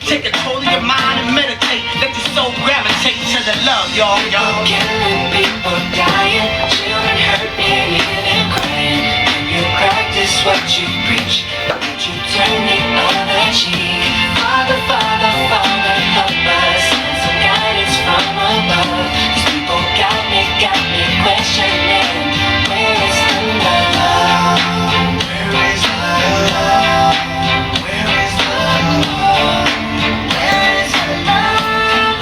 Take control of your mind and meditate. Let your soul gravitate to the love, y'all. Killing people, dying, children hurt, and even crying. You practice what you preach, but you turn the other cheek. Father, Father, Father, help us. Send some guidance from above. These people got me questioning. Where is the love? Where is the love? Where is the love? Where is the love?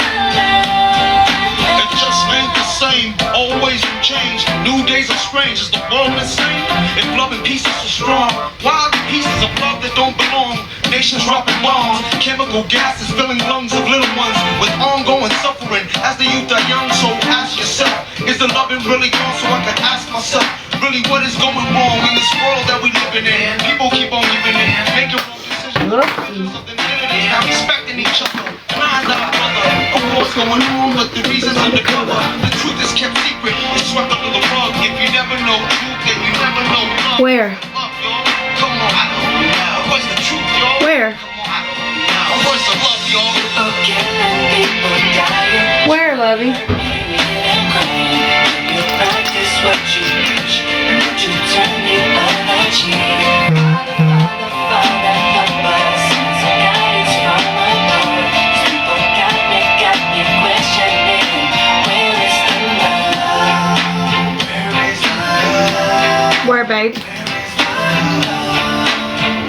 It just ain't the same, always in change. New days are strange, is the world insane? If love and peace is so strong, why are the pieces of love that don't belong? Nations dropping bombs, chemical gases filling lungs of little ones with ongoing suffering. As the youth are young, so ask yourself, is the loving really gone? So I can ask myself, really what is going wrong in this world that we living in? People keep on giving in, making wrong decisions. Not respecting each other, lying to our brother. Of what's going on, but the reasons undercover. The truth is kept secret, it's swept under the rug. If you never know truth, then you never know love. Where? Come on, I don't know. What's the truth, y'all? Where? What's the love, y'all? Where, Lovey? You practice what you preach, but you turn the other cheek. Father, Father, help us. Send some guidance from above. These people got me questioning. Where is the love? Where is the love? Where, babe?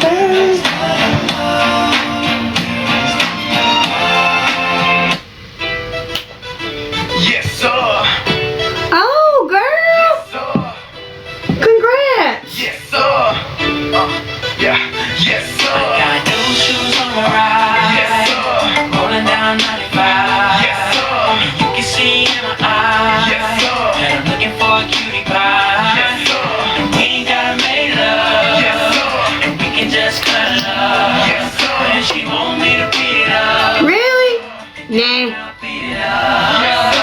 Where is the love? Yes, sir. Oh, girl! Yes, sir. Congrats! Yes, sir. Yeah. Yes, sir. I got new shoes on the ride. Yes, sir. Rolling down 95. Yes, sir. You can see in my eyes. Yes, sir. That I'm looking for a cutie pie. Yes, sir. And we ain't gotta make love. Yes, sir. And we can just cut up. Yes, sir. But she want me to beat it up. Really? Nah. Beat it up. Yes, sir.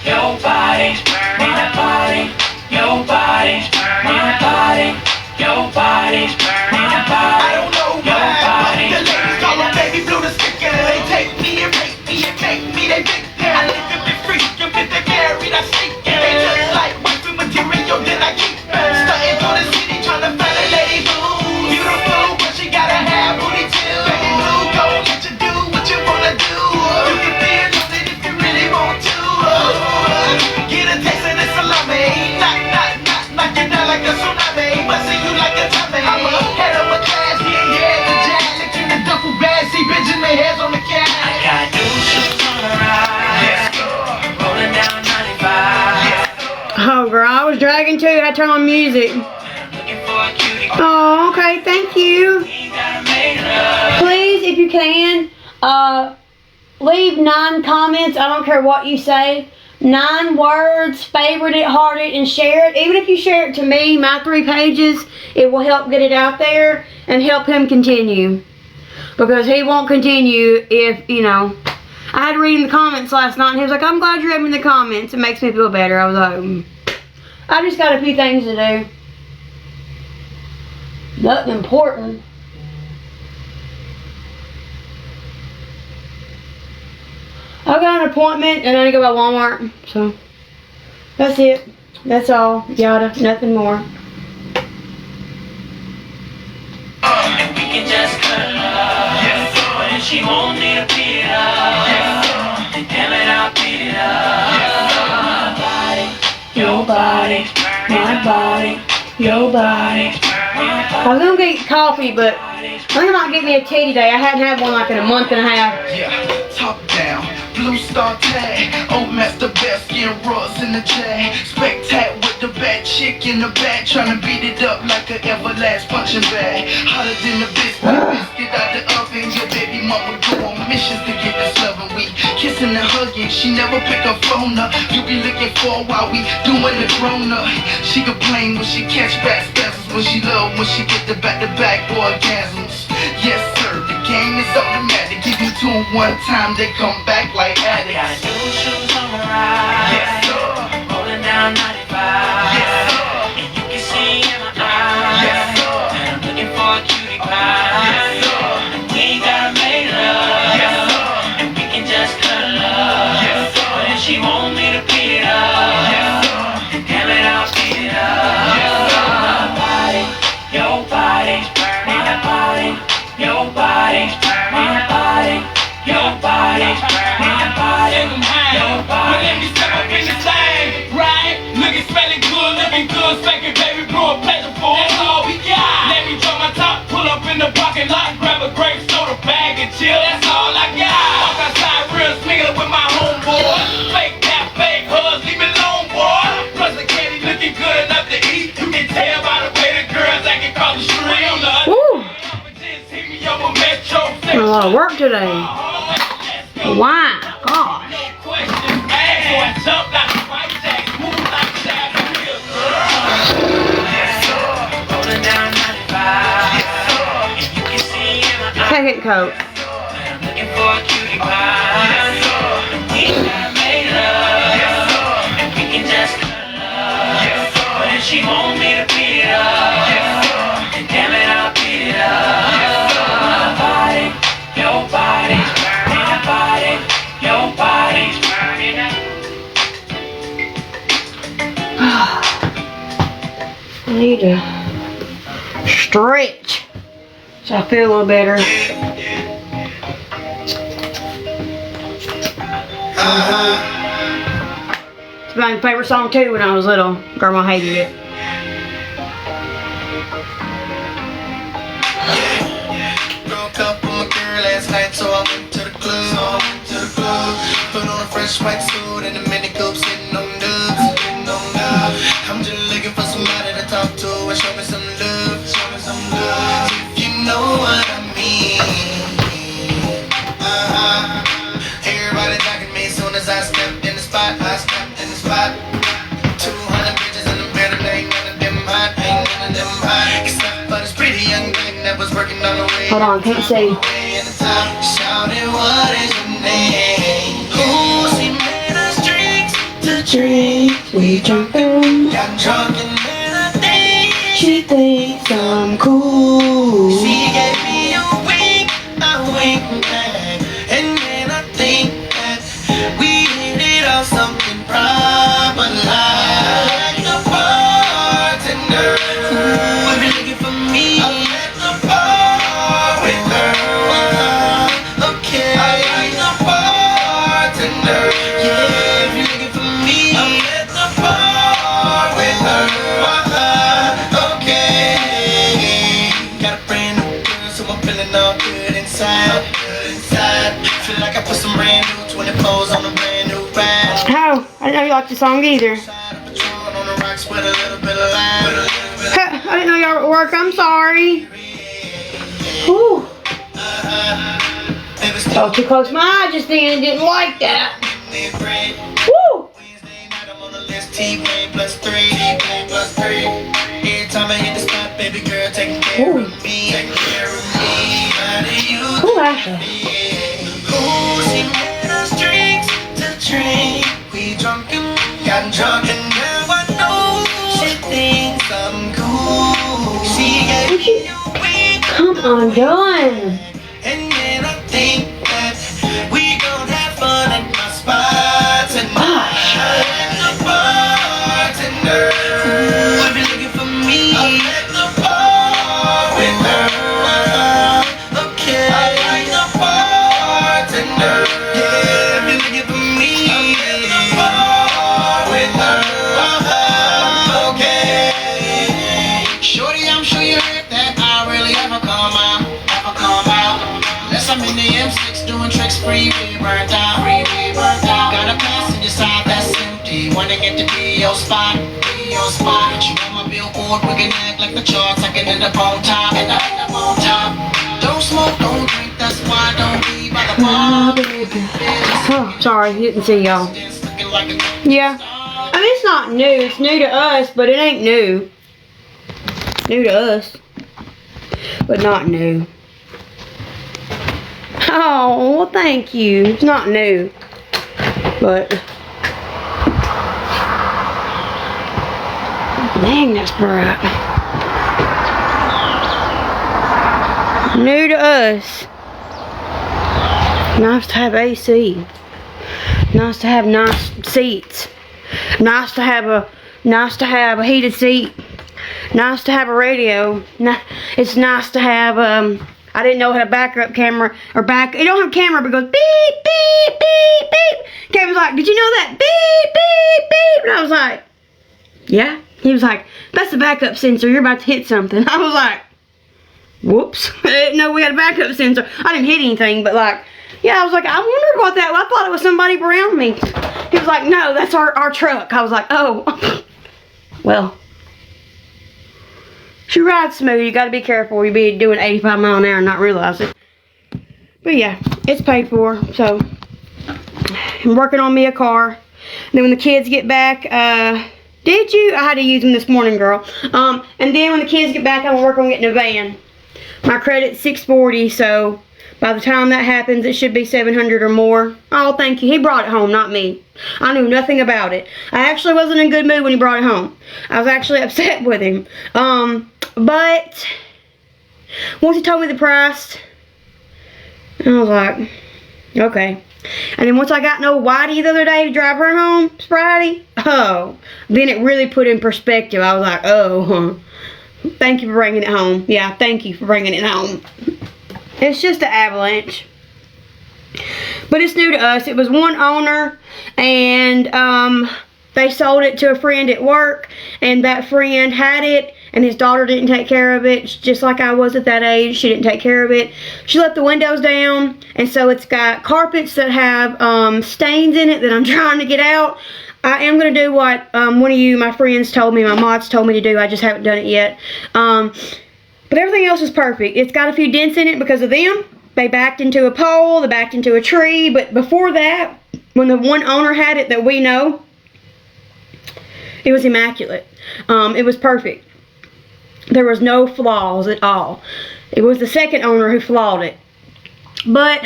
Your body's burning my body. Your body's burning my body. Your body's burning my body. I don't know why the ladies call them baby blue the sticker. They take me and rape me and make me they big. I live and be free, you get the carried, I sneak. They just like wifey material, then I keep stunting through the city trying to find a lady blue. Beautiful, but she gotta have booty too. Baby blue, go let you do what you wanna do. You can be a it if you really want to. Get a taste of the salami. Knock you down like a tsunami. Busting you like a tummy. I'm a head of a class, yeah, the jazz. Lick in the duffel bag, see Benjamin heads on the cat. I got new shoes on the ride. Yes, sir. Rolling down 95. Yes, Oh, girl, I was dragging too. I had to turn on music. Looking for a cutie. Oh, okay. Thank you. We ain't gotta make love. Please, if you can, leave 9 comments. I don't care what you say. 9 words, favorite it, heart it, and share it. Even if you share it to me, my 3 pages, it will help get it out there and help him continue. Because he won't continue if, you know. I had to read in the comments last night and he was like, I'm glad you're reading the comments. It makes me feel better. I was like, I just got a few things to do. Nothing important. I got an appointment and then I go by Walmart, so that's it. That's all. Yada. Nothing more. And we can just cut up. Yes, sir. But she want me to beat it up. Yes, sir. Then damn it, I'll beat it up. Yes, My body, your body, my body, your body. I was gonna get coffee, but I think I might get me a tea today. I hadn't had one like in a month and a half. Yeah, top down, blue star tag, old master best, skin rugs in the jag, spectac with the bad chick in the back, trying to beat it up like an everlast punching bag, hotter than the biscuit out the oven, your baby mama go on missions to get this loving, we kissing and hugging, she never pick her phone up, you be looking for while we doing the grown up, she complain when she catch back spasms, when she love when she get the back-to-back orgasms, yes sir, the game is automatic, give you to them one time, they come back like addicts. Got new shoes on the ride. Yes sir, Rolling down 95. yes sir, And you can see in my eyes. yes sir, And I'm looking for a cutie pie. yes sir, And we ain't gotta make your body, my body, your body, my body, your But let body. me step up in the thing, right? Looking, smelling good, looking good, spanking baby, blue, pleasurable. That's all we got. Let me drop my top, pull up in the parking lot, grab a grape soda bag and chill. That's all I got. Walk outside real slinger with my homeboy. Fake cap, fake hugs, leave me alone, boy. Plus the candy looking good enough to eat. You can tell by the way the girls acting across the street. Woo! Hit me up with Metro. A lot of work today. Why? Gosh. Rolling down 95, and you can see in my eyes. Second coat. I'm looking for a cutie pie. We got made love, and we can just cuddle up. But if she want me to beat it up, then damn it, I'll beat it up. My body, your body, my body, your body. I need to stretch so I feel a little better. It's my favorite song too when I was little. Grandma hated it. Broke up with my girl last night, so I went to the club. Put on a fresh white suit and a mini coupe, sitting on dubs. I'm just looking for somebody to talk to and show me some love. If you know what I mean. Everybody talking me as soon as I stepped in the spot. 200 bitches in the bed, and ain't none of them hot. Except for this pretty young thing that was working on the way. Hold on, can't see. Shouting, what is your name? Ooh, she made us drinks to drink. We jumping. Got drunk and then I think She thinks I'm cool. she gave me a wink back. And then I think that we hit it off something proper like the bartender. Ooh, if you're looking for me, I'm at the bar with her. Okay, I like the bartender. Yeah, if you're looking for me, I'm at the bar with her. Okay, got a brand new girl, so I'm feeling all good inside. Feel like I put some brand new 24s on a brand new ride. Oh, I didn't know you liked the song either. Patron on the rocks with a little bit of lime. I didn't know y'all were at work. I'm sorry. Whew. Baby, Oh, too close to my eye just then. Didn't like that. bread. Woo! Wednesday night I'm on the list. T-Pain +3. Every time I hit the spot, baby girl, taking care Ooh. of me. How do you Ooh, Ashley. Ooh, she made us drinks to drink. We got drunk and now I know she thinks I'm cool. She gave me a wink, Come on, done. and then I think that we gon' have fun at my spot tonight. I'm the bartender. Ooh, if you're looking for me, I'm at the bar with her. Okay, I like the bartender. Yeah, if you're looking for me, I'm at the bar with her. Okay. Shorty, I'm sure you heard that I really ever come out. Unless I'm in the M6 doing tricks, freeway burnt out. Got a passenger side that's empty. Wanna get to be your spot. You on my billboard, we can act like the charts. I can end up on top. Don't smoke, don't drink, that's why I don't be by the bar. Oh, sorry, didn't see y'all. Looking like a Yeah. I mean, it's not new. It's new to us, but it ain't new. New to us, but not new. Oh, well, thank you. It's not new, but dang, that's bright. New to us. Nice to have AC. Nice to have nice seats. Nice to have a heated seat. Nice to have a radio. It's nice to have I didn't know how to backup camera or back. It don't have a camera, but it goes beep, beep, beep, beep. Kevin was like, did you know that? Beep, beep, beep. And I was like, yeah. He was like, that's the backup sensor. You're about to hit something. I was like, whoops. I didn't know we had a backup sensor. I didn't hit anything, but like, yeah, I was like, I wondered what that was. I thought it was somebody around me. He was like, no, that's our truck. I was like, oh. Well, she rides smooth. You got to be careful. You be doing 85 miles an hour and not realize it. But yeah, it's paid for. So I'm working on me a car. And then when the kids get back, did you? I had to use them this morning, girl. And then when the kids get back, I'm gonna work on getting a van. My credit's 640, so by the time that happens, it should be 700 or more. Oh, thank you. He brought it home, not me. I knew nothing about it. I actually wasn't in a good mood when he brought it home. I was actually upset with him. But once he told me the price, I was like, okay. And then once I got no Whitey the other day to drive her home, Friday, oh, then it really put in perspective. I was like, oh, thank you for bringing it home. Yeah, thank you for bringing it home. It's just an Avalanche. But it's new to us. It was one owner, and they sold it to a friend at work, and that friend had it, and his daughter didn't take care of it, just like I was at that age. She didn't take care of it. She left the windows down, and so it's got carpets that have stains in it that I'm trying to get out. I am going to do what one of you, my friends, told me, my mods told me to do. I just haven't done it yet. But everything else is perfect. It's got a few dents in it because of them. They backed into a pole, they backed into a tree, but before that, when the one owner had it that we know, it was immaculate. It was perfect. There was no flaws at all. It was the second owner who flawed it. But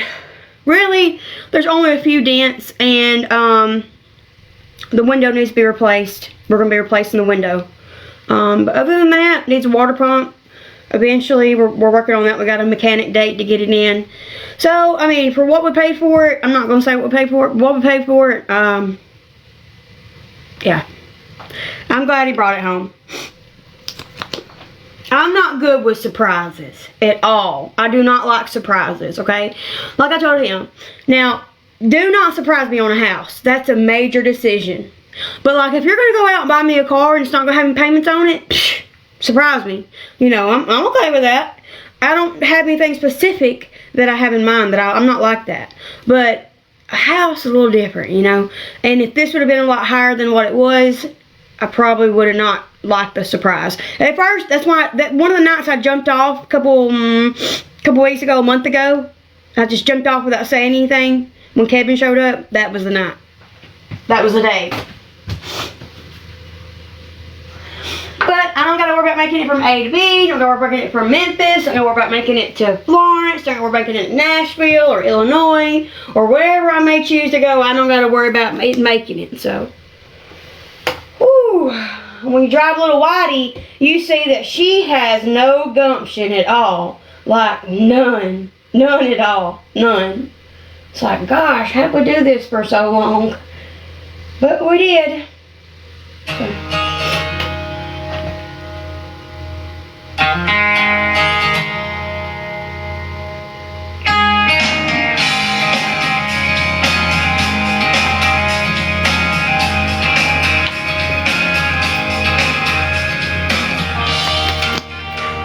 really, there's only a few dents, and the window needs to be replaced. We're going to be replacing the window. But other than that, it needs a water pump. Eventually, we're working on that. We got a mechanic date to get it in. So, I mean, for what we paid for it, I'm not going to say what we paid for it. What we paid for it, yeah. I'm glad he brought it home. I'm not good with surprises at all. I do not like surprises, okay? Like I told him. Now, do not surprise me on a house. That's a major decision. But, like, if you're going to go out and buy me a car and it's not going to have any payments on it, psh, surprise me. You know, I'm okay with that. I don't have anything specific that I have in mind. I'm not like that. But a house is a little different, you know. And if this would have been a lot higher than what it was, I probably would have not liked the surprise. At first, that's why one of the nights I jumped off a couple weeks ago, a month ago, I just jumped off without saying anything. When Kevin showed up, that was the night. That was the day. But I don't got to worry about making it from A to B. Don't got to worry about making it from Memphis. Don't got to worry about making it to Florence. Don't got to worry about making it to Nashville or Illinois or wherever I may choose to go. I don't got to worry about making it. So, whew. When you drive little Whitey, you see that she has no gumption at all. Like, none. None at all. None. It's like, gosh, how did we do this for so long? But we did. So.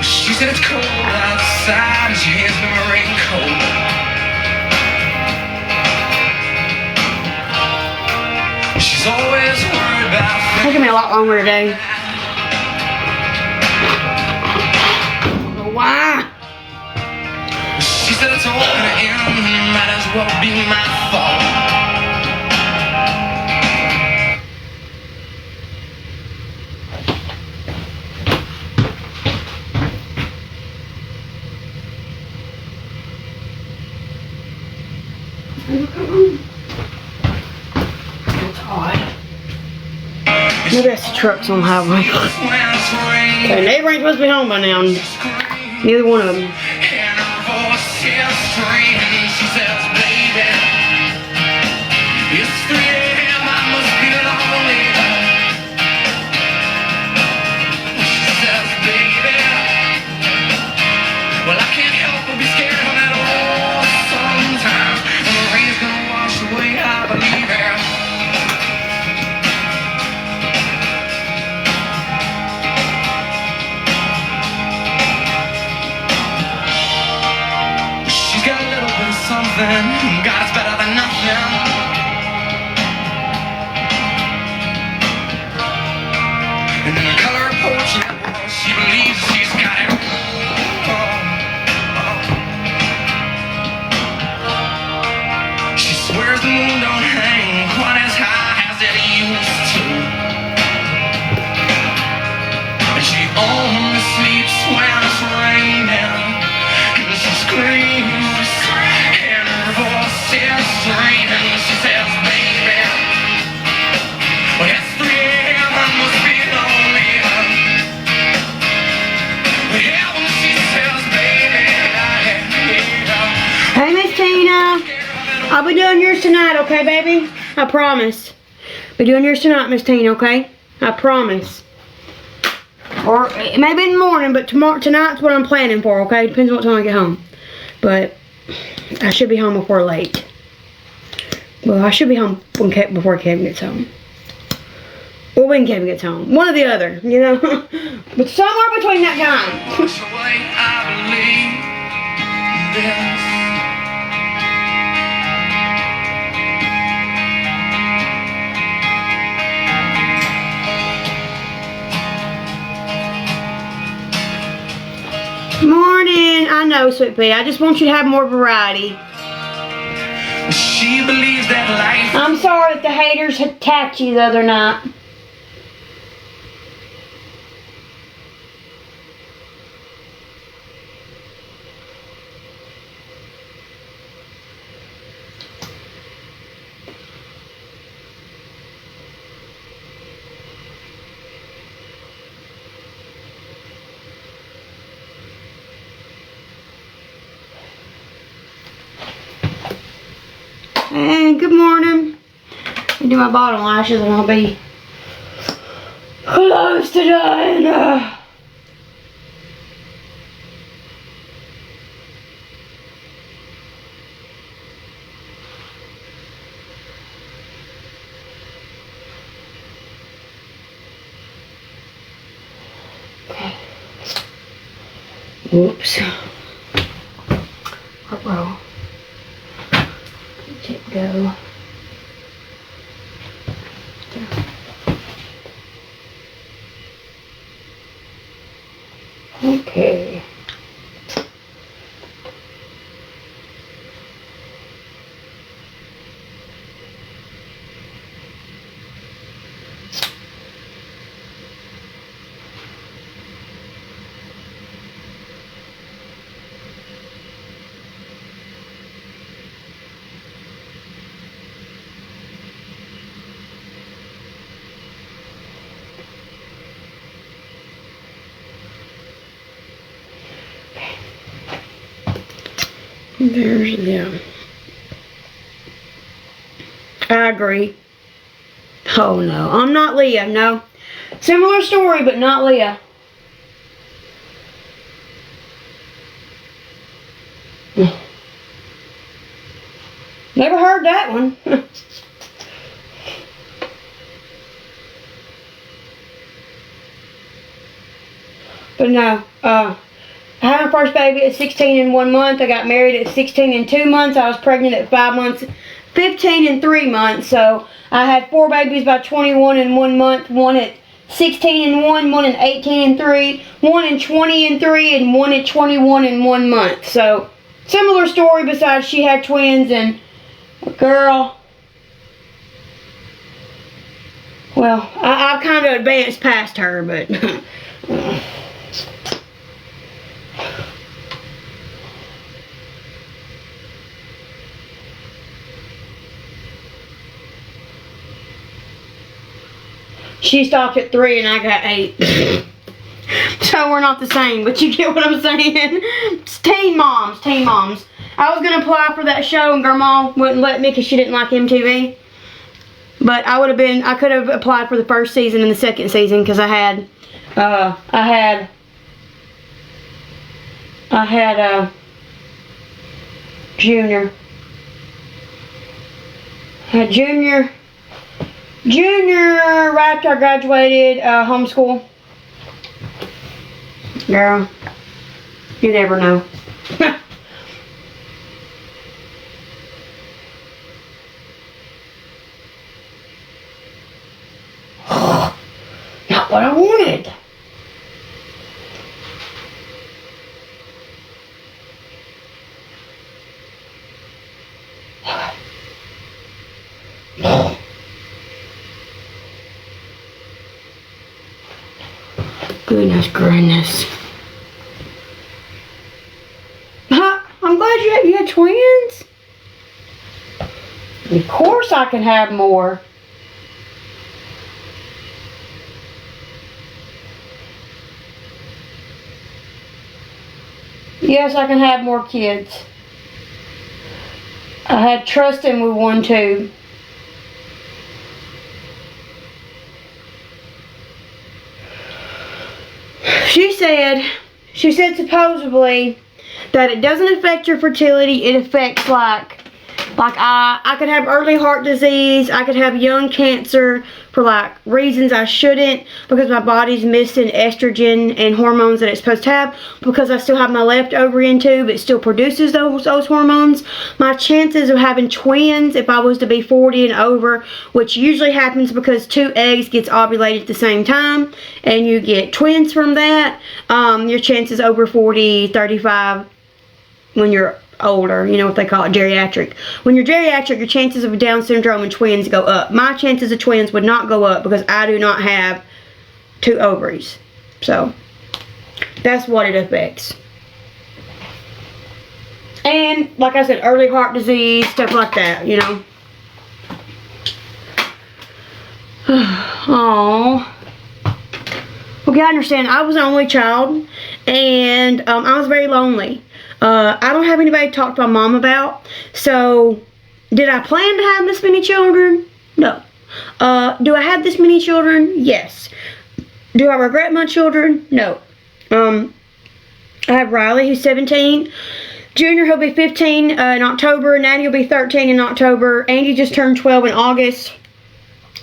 She said it's cold outside and she hands me my raincoat. She's always worried about It's taking me a lot longer today. Why? She said it's all gonna end, might as well be my fault. It's hot. Maybe that's the trucks on the highway. Okay, neighbor ain't supposed to be home by now. Neither one of them. And her voice is screaming. She says, baby, it's 3 a.m. I must be lonely. She says, baby, well, I can't help but be scared. something. God is better than nothing. And in the color of poetry, she believes she's got it. She swears the moon don't hang quite as high as it used to. And she only sleeps when it's raining. And she screams, and her voice is straining. She says, baby, well, it's 3 a.m. I must be lonely. Yeah, when she says, baby, I need her. Hey, Miss Tina. I'll be doing yours tonight, okay, baby? I promise. Be doing yours tonight, Miss Tina, okay? I promise. Or maybe in the morning, but tonight's what I'm planning for, okay? Depends on what time I get home. But I should be home before late. Well, I should be home before Kevin gets home. Or when Kevin gets home. One or the other, you know? But somewhere between that time. Wash away, I believe this. Morning. I know, Sweet Pea. I just want you to have more variety. She believes that life. I'm sorry that the haters attacked you the other night. Hey, good morning. I do my bottom lashes and I'll be close to dying. Okay. Whoops. Uh-oh. Let it go. Okay. There's them. I agree. Oh no, I'm not Leah, no. Similar story, but not Leah. Never heard that one. But no, I had my first baby at 16 and 1 month. I got married at 16 and 2 months. I was pregnant at 5 months, 15 and 3 months. So I had 4 babies by 21 and 1 month. One at 16 and 1, one at 18 and 3, one at 20 and 3, and one at 21 and 1 month. So similar story besides she had twins and girl. Well, I've kind of advanced past her, but she stopped at 3 and I got 8. So we're not the same, but you get what I'm saying. It's teen moms, teen moms. I was gonna apply for that show and Grandma wouldn't let me because she didn't like MTV. But I could have applied for the first season and the second season because I had Junior. I had Junior right after I graduated homeschool. Girl, you never know. not what I wanted. Goodness. I'm glad you had twins. Of course I can have more. Yes, I can have more kids. I had Trashley with one too. She said supposedly that it doesn't affect your fertility. It affects like I could have early heart disease. I could have young cancer for like reasons I shouldn't, because my body's missing estrogen and hormones that it's supposed to have, because I still have my left ovarian tube. It still produces those hormones. My chances of having twins, if I was to be 40 and over, which usually happens because 2 eggs gets ovulated at the same time and you get twins from that, your chances over 40, 35 when you're older, you know what they call it, geriatric. When you're geriatric, your chances of Down syndrome and twins go up. My chances of twins would not go up because I do not have 2 ovaries. So, that's what it affects. And, like I said, early heart disease, stuff like that, you know. Oh. Okay, I understand. I was an only child, and I was very lonely. I don't have anybody to talk to my mom about. So, did I plan to have this many children? No. Do I have this many children? Yes. Do I regret my children? No. I have Riley, who's 17. Junior, he'll be 15 in October. Natty will be 13 in October. Andy just turned 12 in August.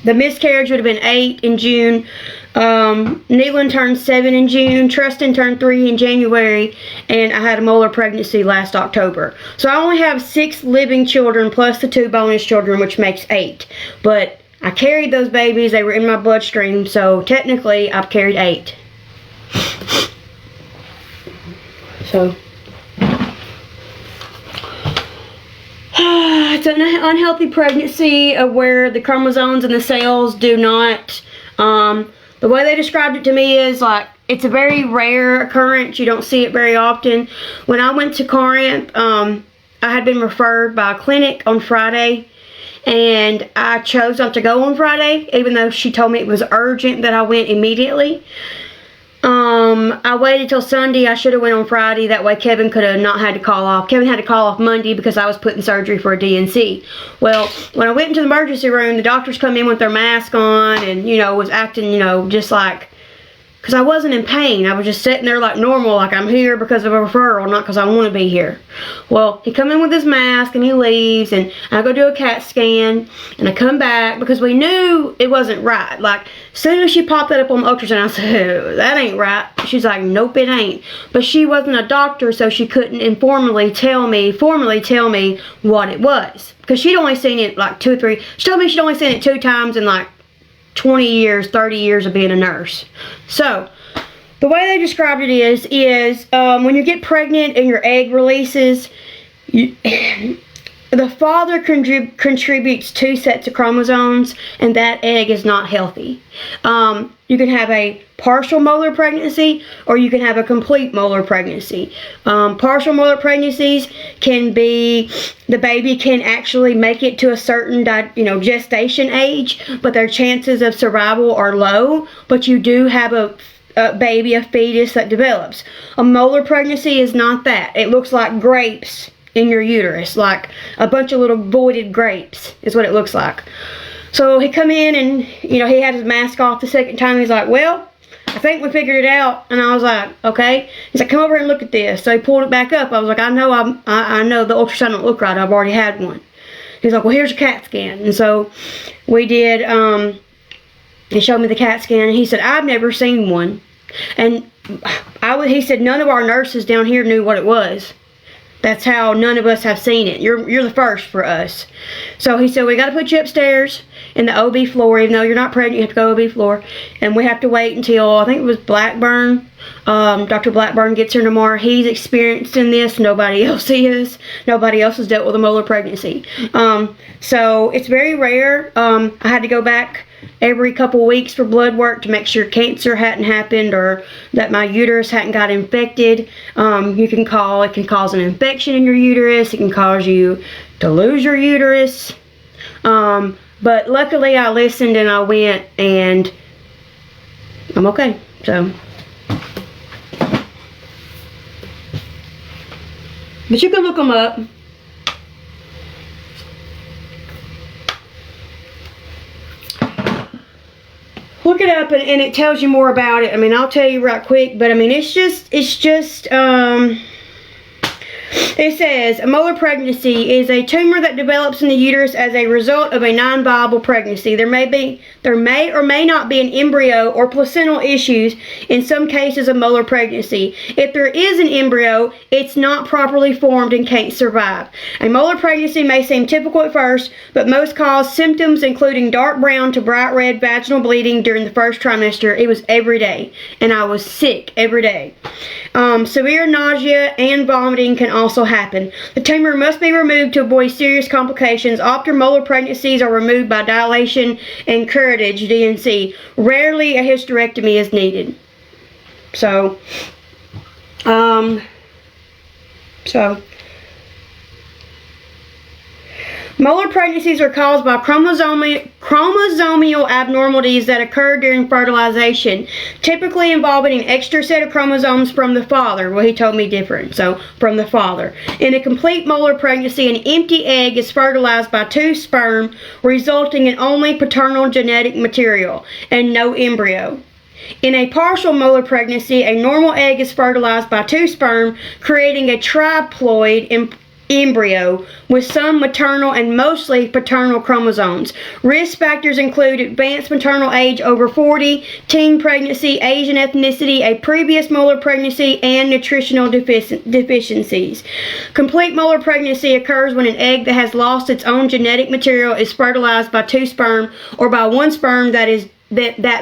The miscarriage would have been 8 in June. Neelan turned 7 in June. Trustin turned 3 in January. And I had a molar pregnancy last October. So I only have 6 living children plus the 2 bonus children, which makes 8. But I carried those babies. They were in my bloodstream. So technically, I've carried 8. So it's an unhealthy pregnancy where the chromosomes and the cells do not, the way they described it to me is like, it's a very rare occurrence. You don't see it very often. When I went to Corinth, I had been referred by a clinic on Friday, and I chose not to go on Friday, even though she told me it was urgent that I went immediately. I waited till Sunday. I should have went on Friday. That way Kevin could have not had to call off. Kevin had to call off Monday because I was put in surgery for a DNC. Well, when I went into the emergency room, the doctors come in with their mask on and, you know, was acting, you know, just like, because I wasn't in pain. I was just sitting there like normal, like I'm here because of a referral, not because I want to be here. Well, he come in with his mask and he leaves, and I go do a CAT scan, and I come back because we knew it wasn't right. Like, as soon as she popped that up on the ultrasound, I said, oh, that ain't right. She's like, nope, it ain't. But she wasn't a doctor, so she couldn't formally tell me what it was. Because she'd only seen it like 2 or 3. She told me she'd only seen it 2 times in like 20 years, 30 years of being a nurse. So, the way they described it is when you get pregnant and your egg releases, the father contributes 2 sets of chromosomes, and that egg is not healthy. You can have a partial molar pregnancy, or you can have a complete molar pregnancy. Partial molar pregnancies can be, the baby can actually make it to a certain gestation age, but their chances of survival are low, but you do have a baby, a fetus that develops. A molar pregnancy is not that. It looks like grapes in your uterus, like a bunch of little voided grapes is what it looks like. So he come in and, he had his mask off the second time. He's like, well, I think we figured it out. And I was like, okay. He's like, come over here and look at this. So he pulled it back up. I was like, I know the ultrasound don't look right. I've already had one. He's like, well, here's your CAT scan. And so we did, he showed me the CAT scan, and he said, I've never seen one. And he said, none of our nurses down here knew what it was. That's how none of us have seen it. You're the first for us. So he said, we got to put you upstairs, in the OB floor. Even though you're not pregnant, you have to go OB floor. And we have to wait until, I think it was Blackburn. Dr. Blackburn gets here tomorrow. He's experienced in this. Nobody else is. Nobody else has dealt with a molar pregnancy. So it's very rare. I had to go back every couple weeks for blood work to make sure cancer hadn't happened or that my uterus hadn't got infected. It can cause an infection in your uterus. It can cause you to lose your uterus. But luckily I listened and I went, and I'm okay. So, but you can look them up. Look it up and it tells you more about it. I mean, I'll tell you right quick, but I mean, it says a molar pregnancy is a tumor that develops in the uterus as a result of a non-viable pregnancy. There may or may not be an embryo or placental issues in some cases of molar pregnancy. If there is an embryo, it's not properly formed and can't survive. A molar pregnancy may seem typical at first, but most cause symptoms including dark brown to bright red vaginal bleeding during the first trimester. It was every day, and I was sick every day. Severe nausea and vomiting can also happen. The tumor must be removed to avoid serious complications. Often molar pregnancies are removed by dilation and curettage, DNC. Rarely a hysterectomy is needed. So molar pregnancies are caused by chromosomal abnormalities that occur during fertilization, typically involving an extra set of chromosomes from the father. Well, he told me different, so from the father. In a complete molar pregnancy, an empty egg is fertilized by 2 sperm, resulting in only paternal genetic material and no embryo. In a partial molar pregnancy, a normal egg is fertilized by 2 sperm, creating a triploid embryo with some maternal and mostly paternal chromosomes. Risk factors include advanced maternal age over 40, teen pregnancy, Asian ethnicity, a previous molar pregnancy, and nutritional deficiencies. Complete molar pregnancy occurs when an egg that has lost its own genetic material is fertilized by 2 sperm or by 1 sperm that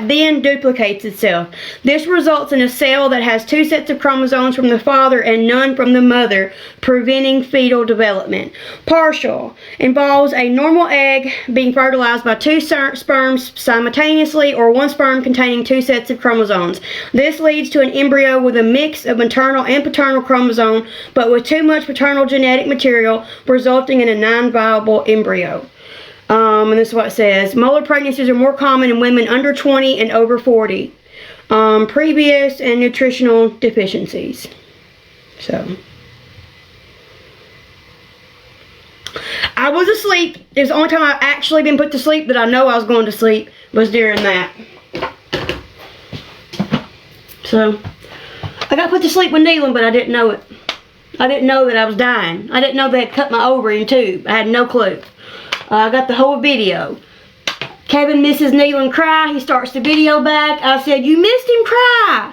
then duplicates itself. This results in a cell that has 2 sets of chromosomes from the father and none from the mother, preventing fetal development. Partial involves a normal egg being fertilized by 2 sperms simultaneously or 1 sperm containing 2 sets of chromosomes. This leads to an embryo with a mix of maternal and paternal chromosome, but with too much paternal genetic material, resulting in a non-viable embryo. And this is what it says. Molar pregnancies are more common in women under 20 and over 40. Previous and nutritional deficiencies. So, I was asleep. It was the only time I've actually been put to sleep that I know I was going to sleep was during that. So, I got put to sleep with kneeling, but I didn't know it. I didn't know that I was dying. I didn't know they had cut my ovary in 2. I had no clue. I got the whole video. Kevin misses Nealon cry. He starts the video back. I said, "You missed him cry,"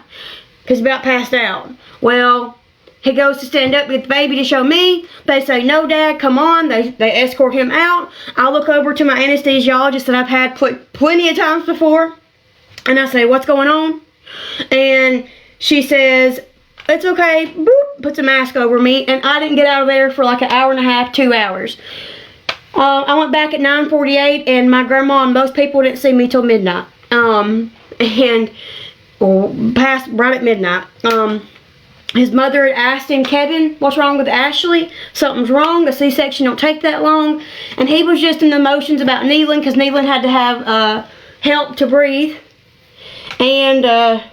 because he's about passed out. Well, he goes to stand up with the baby to show me. They say, "No, Dad, come on." They escort him out. I look over to my anesthesiologist that I've had plenty of times before. And I say, "What's going on?" And she says, "It's okay." Boop, puts a mask over me. And I didn't get out of there for like an hour and a half, 2 hours. I went back at 9:48, and my grandma and most people didn't see me till midnight. Past right at midnight. His mother had asked him, "Kevin, what's wrong with Ashley? Something's wrong. A C-section don't take that long." And he was just in the emotions about Nealon, because Nealon had to have help to breathe. And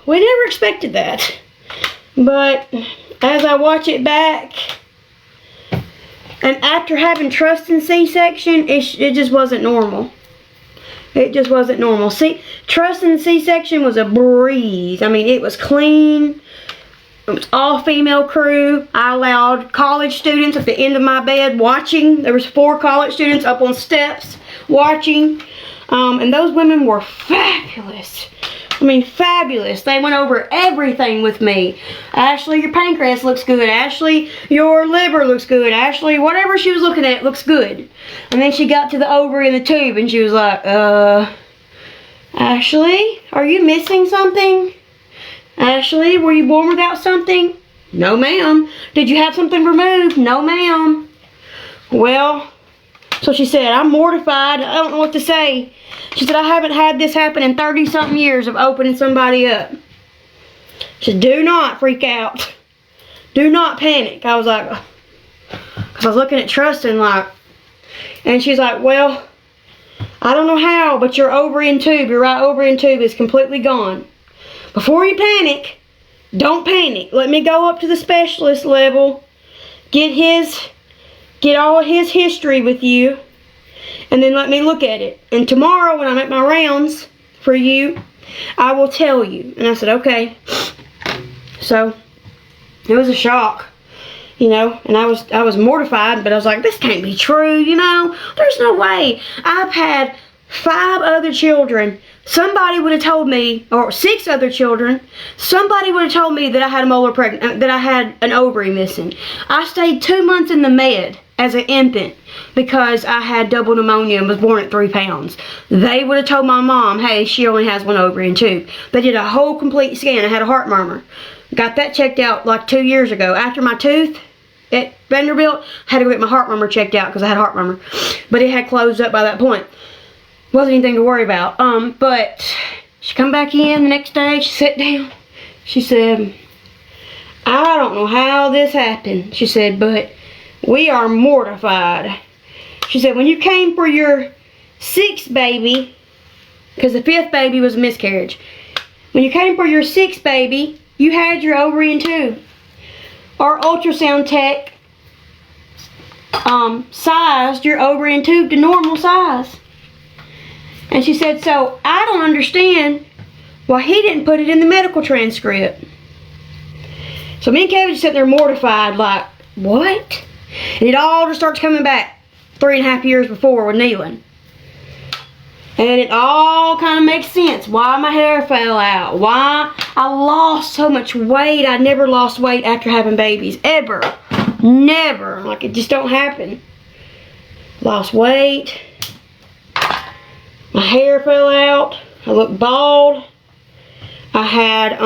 we never expected that. But as I watch it back, and after having trust in C-section, it just wasn't normal. It just wasn't normal. See, trust in C-section was a breeze. I mean, it was clean. It was all female crew. I allowed college students at the end of my bed watching. There was 4 college students up on steps watching. And those women were fabulous. I mean, fabulous. They went over everything with me. Ashley, your pancreas looks good. Ashley, your liver looks good. Ashley, whatever she was looking at looks good. And then she got to the ovary and the tube, and she was like, Ashley, are you missing something? Ashley, were you born without something? No, ma'am. Did you have something removed? No, ma'am. Well, so she said, I'm mortified. I don't know what to say. She said, I haven't had this happen in 30-something years of opening somebody up. She said, do not freak out. Do not panic. I was like, because I was looking at Trustin like, and she's like, well, I don't know how, but your ovary and tube, your right ovary and tube is completely gone. Before you panic, don't panic. Let me go up to the specialist level, get all his history with you, and then let me look at it. And tomorrow when I make my rounds for you, I will tell you. And I said, okay. So it was a shock, you know, and I was mortified, but I was like, this can't be true, you know. There's no way. I've had 5 other children. Somebody would have told me, or 6 other children, somebody would have told me that I had a molar pregnant, that I had an ovary missing. I stayed 2 months in the med as an infant because I had double pneumonia and was born at 3 pounds. They would have told my mom, hey, she only has 1 ovary and tube. They did a whole complete scan. I had a heart murmur. Got that checked out like 2 years ago. After my tooth at Vanderbilt, I had to go get my heart murmur checked out because I had a heart murmur. But it had closed up by that point. Wasn't anything to worry about. But she come back in the next day. She sat down. She said, I don't know how this happened. She said, but we are mortified. She said, when you came for your 6th baby, because the 5th baby was a miscarriage. When you came for your 6th baby, you had your ovary and tube. Our ultrasound tech sized your ovary and tube to normal size. And she said, so I don't understand why he didn't put it in the medical transcript. So me and Kevin just sitting there mortified, like, what? And it all just starts coming back 3.5 years before with kneeling. And it all kind of makes sense. Why my hair fell out. Why I lost so much weight. I never lost weight after having babies. Ever. Never. Like, it just don't happen. Lost weight. My hair fell out. I looked bald. I had,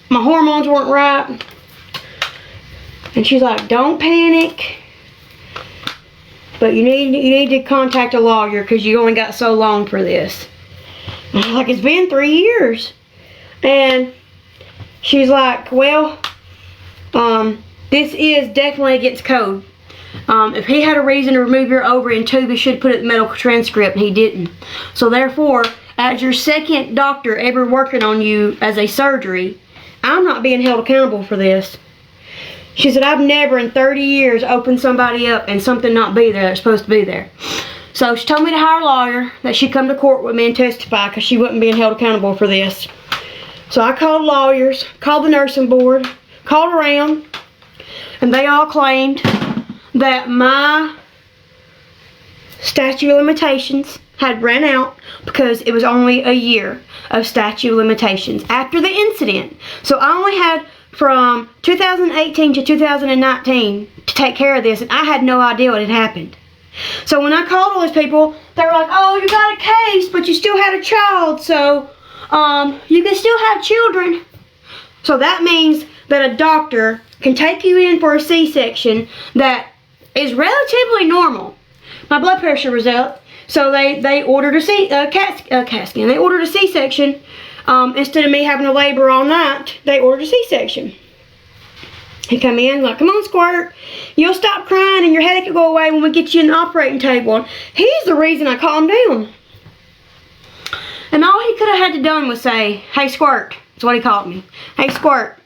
my hormones weren't right. And she's like, don't panic. But you need to contact a lawyer because you only got so long for this. And I'm like, it's been 3 years. And she's like, well, this is definitely against code. If he had a reason to remove your ovary and tube, he should put it in the medical transcript, and he didn't. So therefore, as your 2nd doctor ever working on you as a surgery, I'm not being held accountable for this. She said, I've never in 30 years opened somebody up and something not be there that's supposed to be there. So she told me to hire a lawyer, that she'd come to court with me and testify because she wasn't being held accountable for this. So I called lawyers, called the nursing board, called around, and they all claimed that my statute of limitations had ran out because it was only a year of statute of limitations after the incident. So I only had from 2018 to 2019 to take care of this, and I had no idea what had happened. So when I called all these people, they were like, oh, you got a case, but you still had a child, so you can still have children. So that means that a doctor can take you in for a C-section that is relatively normal. My blood pressure was up, so they ordered a CAT scan. They ordered a C-section. Instead of me having to labor all night, they ordered a C-section. He come in like, come on, Squirt. You'll stop crying and your headache will go away when we get you in the operating table. And he's the reason I calmed down. And all he could have had to done was say, hey, Squirt. That's what he called me. Hey, Squirt.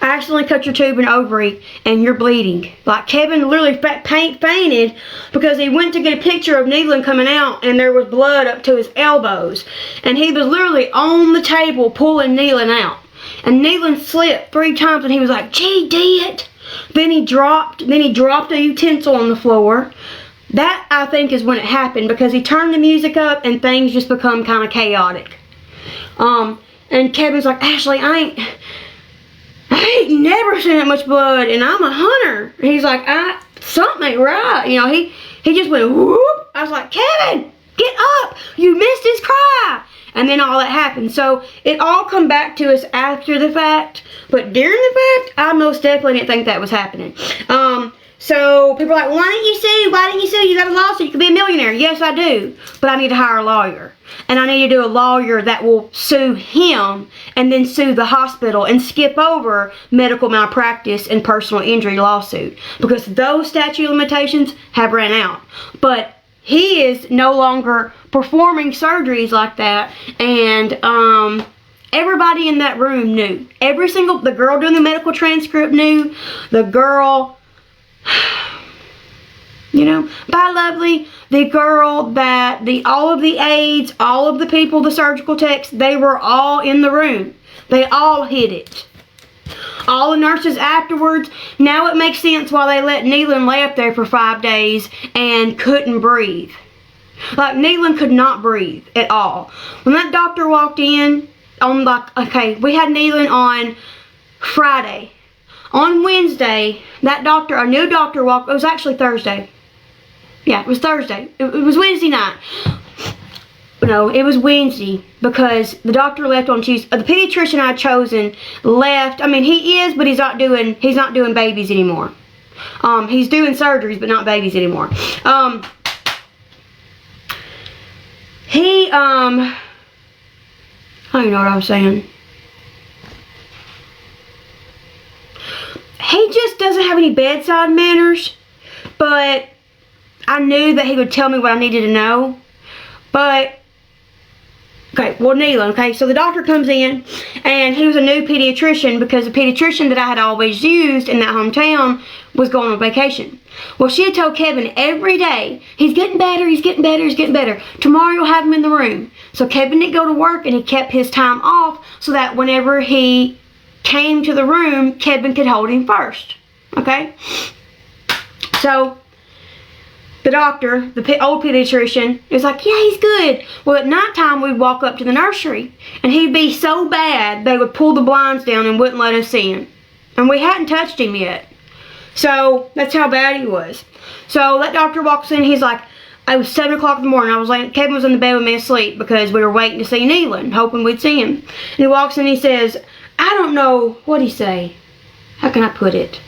I accidentally cut your tube and ovary and you're bleeding. Like, Kevin literally fainted because he went to get a picture of needling coming out and there was blood up to his elbows. And he was literally on the table pulling needling out. And needling slipped 3 times and he was like, gee, did. Then he dropped a utensil on the floor. That, I think, is when it happened, because he turned the music up and things just become kind of chaotic. And Kevin's like, Ashley, I ain't never seen that much blood, and I'm a hunter. And he's like, something ain't right. You know, he just went, whoop. I was like, Kevin, get up. You missed his cry. And then all that happened. So it all come back to us after the fact. But during the fact, I most definitely didn't think that was happening. So people are like, why didn't you sue? Why didn't you sue? You got a lawsuit. You could be a millionaire. Yes, I do. But I need to hire a lawyer. And I need to do a lawyer that will sue him and then sue the hospital and skip over medical malpractice and personal injury lawsuit. Because those statute of limitations have ran out. But he is no longer performing surgeries like that. And everybody in that room knew. The girl doing the medical transcript knew. The girl... You know, bye lovely, the girl that all of the aides, all of the people, the surgical techs, they were all in the room. They all hid it. All the nurses afterwards. Now it makes sense why they let Neelan lay up there for 5 days and couldn't breathe. Like, Neelan could not breathe at all. When that doctor walked in, we had Neelan on Friday. On Wednesday, a new doctor walked, it was actually Thursday. Yeah, it was Thursday. It was Wednesday night. No, it was Wednesday, because the doctor left on Tuesday. The pediatrician I'd chosen left. I mean, he is, but he's not doing babies anymore. He's doing surgeries, but not babies anymore. I don't even know what I was saying. He just doesn't have any bedside manners, but I knew that he would tell me what I needed to know. But, Neelan, so the doctor comes in, and he was a new pediatrician, because the pediatrician that I had always used in that hometown was going on vacation. Well, she had told Kevin every day, he's getting better, he's getting better, he's getting better. Tomorrow you'll have him in the room. So Kevin didn't go to work, and he kept his time off so that whenever he came to the room, Kevin could hold him first. Okay? So the doctor, the old pediatrician, was like, yeah, he's good. Well, at nighttime, we'd walk up to the nursery, and he'd be so bad, they would pull the blinds down and wouldn't let us in. And we hadn't touched him yet. So that's how bad he was. So that doctor walks in, he's like, it was 7 o'clock in the morning. Kevin was in the bed with me asleep, because we were waiting to see Neelan, hoping we'd see him. And he walks in and he says, I don't know, what'd he say? How can I put it?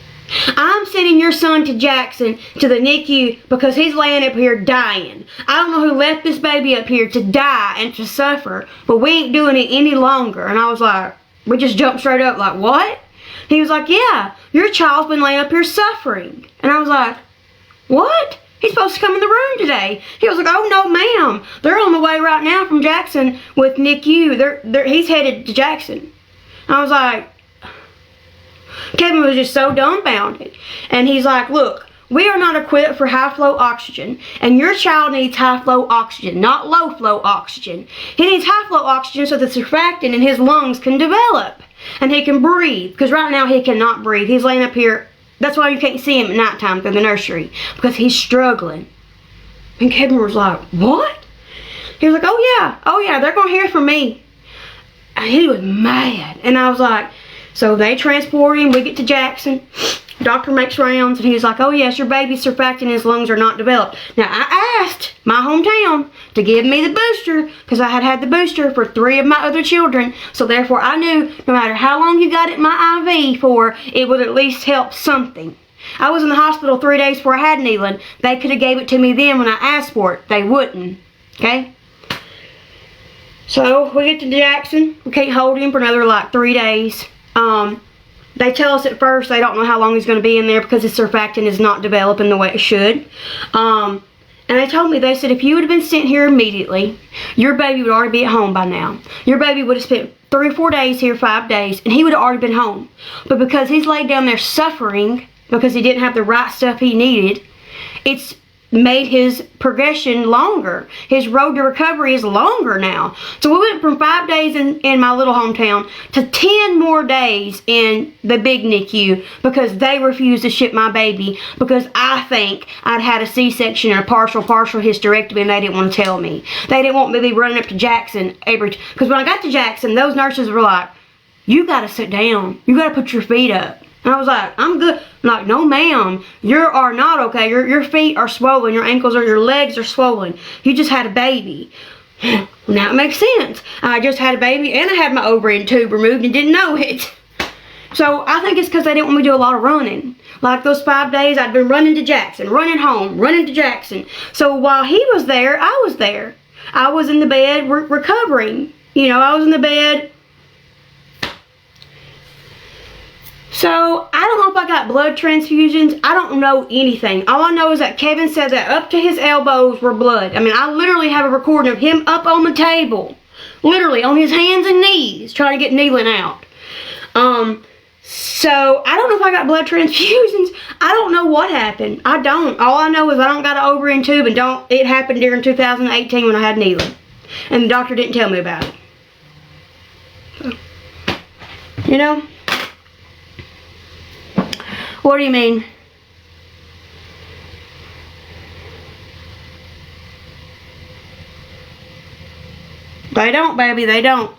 I'm sending your son to Jackson, to the NICU, because he's laying up here dying. I don't know who left this baby up here to die and to suffer, but we ain't doing it any longer. And I was like, we just jumped straight up, like, what? He was like, yeah, your child's been laying up here suffering. And I was like, what? He's supposed to come in the room today. He was like, oh, no, ma'am. They're on the way right now from Jackson with NICU. He's headed to Jackson. I was like, Kevin was just so dumbfounded. And he's like, look, we are not equipped for high-flow oxygen. And your child needs high-flow oxygen, not low-flow oxygen. He needs high-flow oxygen so the surfactant in his lungs can develop. And he can breathe. Because right now he cannot breathe. He's laying up here. That's why you can't see him at nighttime through the nursery. Because he's struggling. And Kevin was like, what? He was like, oh yeah, they're going to hear from me. And he was mad. And I was like, so they transport him. We get to Jackson. Doctor makes rounds. And he was like, oh yes, your baby's surfactant in his lungs are not developed. Now I asked my hometown to give me the booster. Because I had the booster for 3 of my other children. So therefore I knew no matter how long you got it in my IV for, it would at least help something. I was in the hospital 3 days before I had Neelan. They could have gave it to me then when I asked for it. They wouldn't. Okay? So we get to Jackson. We can't hold him for another like 3 days. They tell us at first they don't know how long he's going to be in there because his surfactant is not developing the way it should. And they told me, they said, if you would have been sent here immediately, your baby would already be at home by now. Your baby would have spent 3 or 4 days here, 5 days, and he would have already been home. But because he's laid down there suffering because he didn't have the right stuff he needed, it's made his progression longer. His road to recovery is longer now. So we went from 5 days in my little hometown to 10 more days in the big NICU because they refused to ship my baby because I think I'd had a C-section and a partial hysterectomy and they didn't want to tell me. They didn't want me to be running up to Jackson because when I got to Jackson, those nurses were like, you got to sit down. You got to put your feet up. And I was like, I'm good. I'm like, no ma'am, you are not okay. Your feet are swollen. Your ankles or your legs are swollen. You just had a baby. Now it makes sense. I just had a baby and I had my ovary and tube removed and didn't know it. So I think it's because they didn't want me to do a lot of running. Like those 5 days, I'd been running to Jackson, running home, running to Jackson. So while he was there, I was there. I was in the bed recovering. You know, I was in the bed. So, I don't know if I got blood transfusions. I don't know anything. All I know is that Kevin said that up to his elbows were blood. I mean, I literally have a recording of him up on the table. Literally, on his hands and knees, trying to get needling out. So, I don't know if I got blood transfusions. I don't know what happened. I don't. All I know is I don't got an ovary and tube, and it happened during 2018 when I had needling. And the doctor didn't tell me about it. So, you know? What do you mean? They don't, baby. They don't.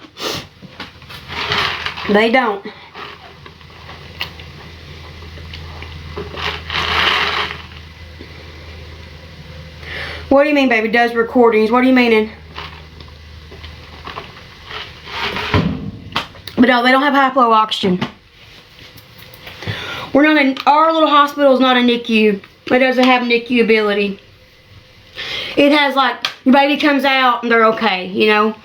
They don't. What do you mean, baby? Does recordings? What are you meaning? But no, they don't have high flow oxygen. Our little hospital is not a NICU. It doesn't have NICU ability. It has like, your baby comes out and they're okay, you know.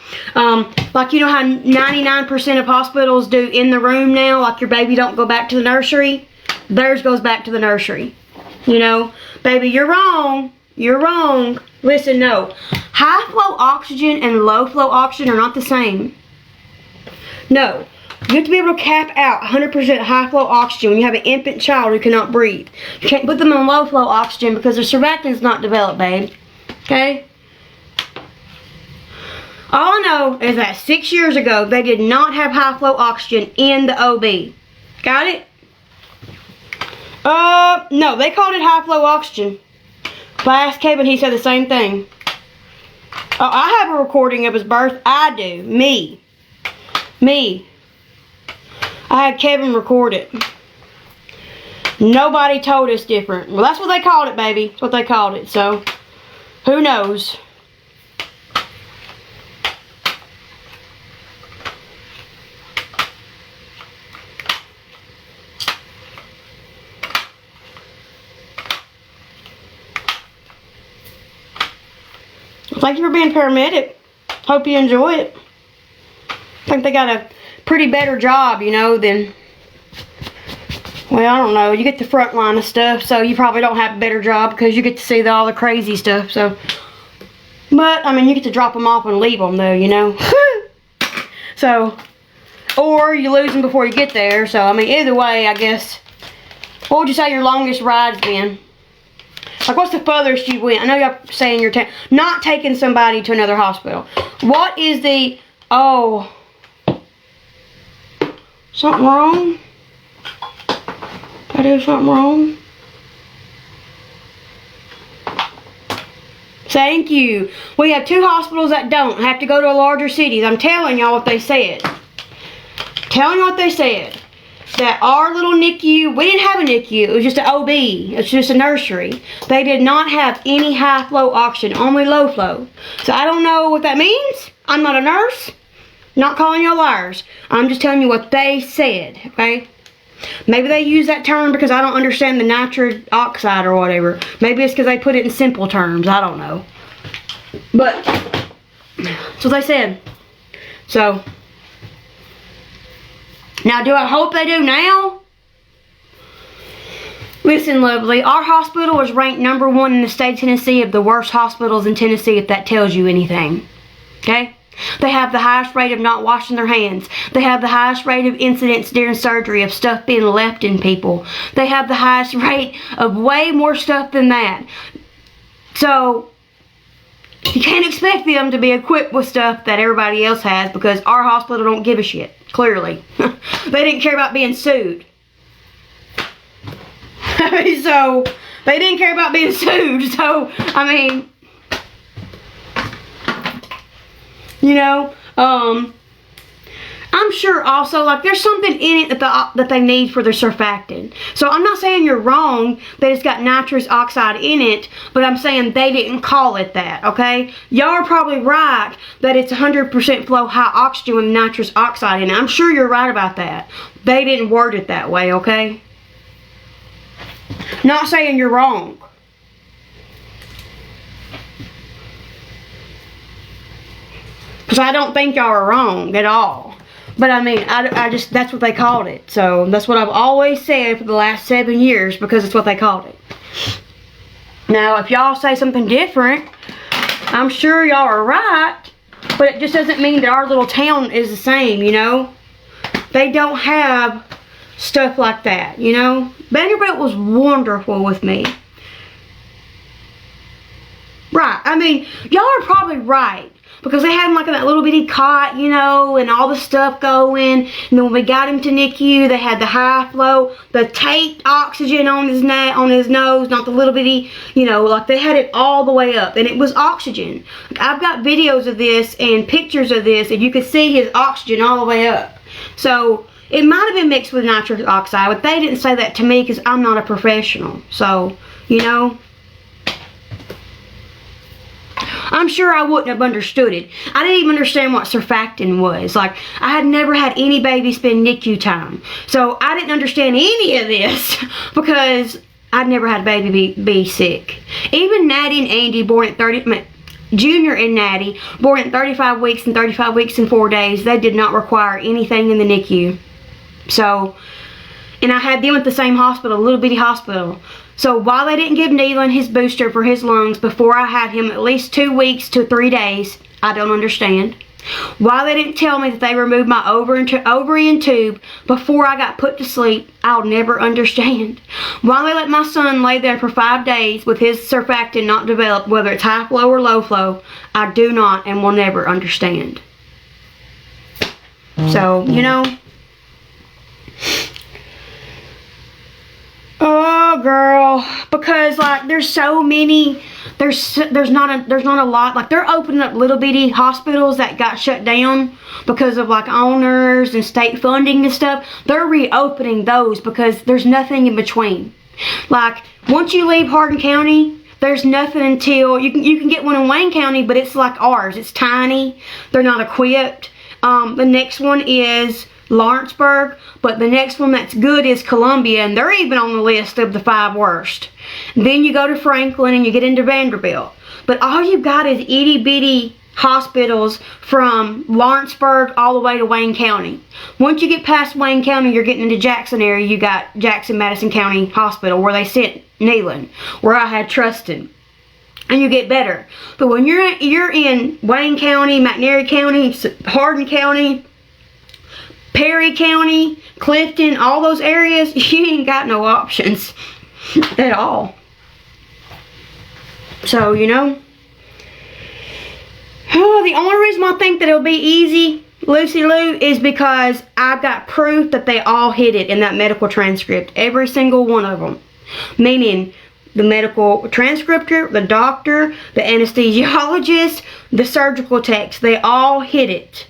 Like you know how 99% of hospitals do in the room now, like your baby don't go back to the nursery. Theirs goes back to the nursery. You know, baby, you're wrong. You're wrong. Listen, no. High flow oxygen and low flow oxygen are not the same. No. You have to be able to cap out 100% high flow oxygen when you have an infant child who cannot breathe. You can't put them on low flow oxygen because their surfactant's not developed, babe. Okay? All I know is that 6 years ago, they did not have high flow oxygen in the OB. Got it? No, they called it high flow oxygen. If I asked Kevin, he said the same thing. Oh, I have a recording of his birth. I do. Me. I had Kevin record it. Nobody told us different. Well, that's what they called it, baby. That's what they called it. So, who knows? Thank you for being paramedic. Hope you enjoy it. I think they got a pretty better job, you know, than, well, I don't know. You get the front line of stuff, so you probably don't have a better job because you get to see all the crazy stuff, so. But, I mean, you get to drop them off and leave them, though, you know. So, or you lose them before you get there, so, I mean, either way, I guess. What would you say your longest ride's been? Like, what's the furthest you went? I know y'all saying you're not taking somebody to another hospital. What is the, oh, something wrong? Did I do something wrong? Thank you. We have 2 hospitals that don't have to go to larger cities. I'm telling y'all what they said. Telling you what they said. That our little NICU, we didn't have a NICU, it was just an OB, it's just a nursery. They did not have any high flow oxygen, only low flow. So I don't know what that means. I'm not a nurse, not calling you liars. I'm just telling you what they said, okay? Maybe they use that term because I don't understand the nitric oxide or whatever. Maybe it's because they put it in simple terms, I don't know. But, that's what they said. So, now, do I hope they do now? Listen, lovely, our hospital is ranked #1 in the state of Tennessee of the worst hospitals in Tennessee, if that tells you anything. Okay? They have the highest rate of not washing their hands. They have the highest rate of incidents during surgery of stuff being left in people. They have the highest rate of way more stuff than that. So you can't expect them to be equipped with stuff that everybody else has because our hospital don't give a shit, clearly. They didn't care about being sued. So, they didn't care about being sued. So, I mean, you know, I'm sure also, like, there's something in it that they need for their surfactant. So I'm not saying you're wrong that it's got nitrous oxide in it, but I'm saying they didn't call it that, okay? Y'all are probably right that it's 100% flow high oxygen with nitrous oxide in it. I'm sure you're right about that. They didn't word it that way, okay? Not saying you're wrong. Because I don't think y'all are wrong at all. But I mean, I just, that's what they called it. So that's what I've always said for the last 7 years because it's what they called it. Now, if y'all say something different, I'm sure y'all are right. But it just doesn't mean that our little town is the same, you know. They don't have stuff like that, you know. Vanderbilt was wonderful with me. Right. I mean, y'all are probably right. Because they had him like in that little bitty cot, you know, and all the stuff going. And then when we got him to NICU, they had the high flow, the taped oxygen on his nose, not the little bitty, you know, like they had it all the way up. And it was oxygen. Like, I've got videos of this and pictures of this, and you could see his oxygen all the way up. So it might have been mixed with nitrous oxide, but they didn't say that to me because I'm not a professional. So, you know, I'm sure I wouldn't have understood it. I didn't even understand what surfactant was. Like, I had never had any baby spend NICU time. So, I didn't understand any of this because I'd never had a baby be sick. Even Natty and Andy, born at Junior and Natty, born at 35 weeks and 35 weeks and 4 days, they did not require anything in the NICU. So, and I had them at the same hospital, a little bitty hospital. So while they didn't give Neelan his booster for his lungs before I had him at least 2 weeks to 3 days, I don't understand. Why they didn't tell me that they removed my ovary and tube before I got put to sleep, I'll never understand. Why they let my son lay there for 5 days with his surfactant not developed, whether it's high flow or low flow, I do not and will never understand. So, you know. Oh, girl, because like there's so many, there's not a lot. Like they're opening up little bitty hospitals that got shut down because of like owners and state funding and stuff. They're reopening those because there's nothing in between. Like once you leave Hardin County, there's nothing until you can get one in Wayne County, but it's like ours. It's tiny. They're not equipped. The next one is Lawrenceburg, but the next one that's good is Columbia, and they're even on the list of the 5 worst. Then you go to Franklin and you get into Vanderbilt. But all you've got is itty bitty hospitals from Lawrenceburg all the way to Wayne County. Once you get past Wayne County, you're getting into Jackson area. You got Jackson-Madison County Hospital where they sent Neelan, where I had Trustin. And you get better. But when you're in Wayne County, McNairy County, Hardin County, Perry County, Clifton, all those areas, you ain't got no options at all. So, you know. Oh, the only reason I think that it'll be easy, Lucy-Lou, is because I've got proof that they all hit it in that medical transcript. Every single one of them. Meaning the medical transcriptor, the doctor, the anesthesiologist, the surgical techs. They all hit it.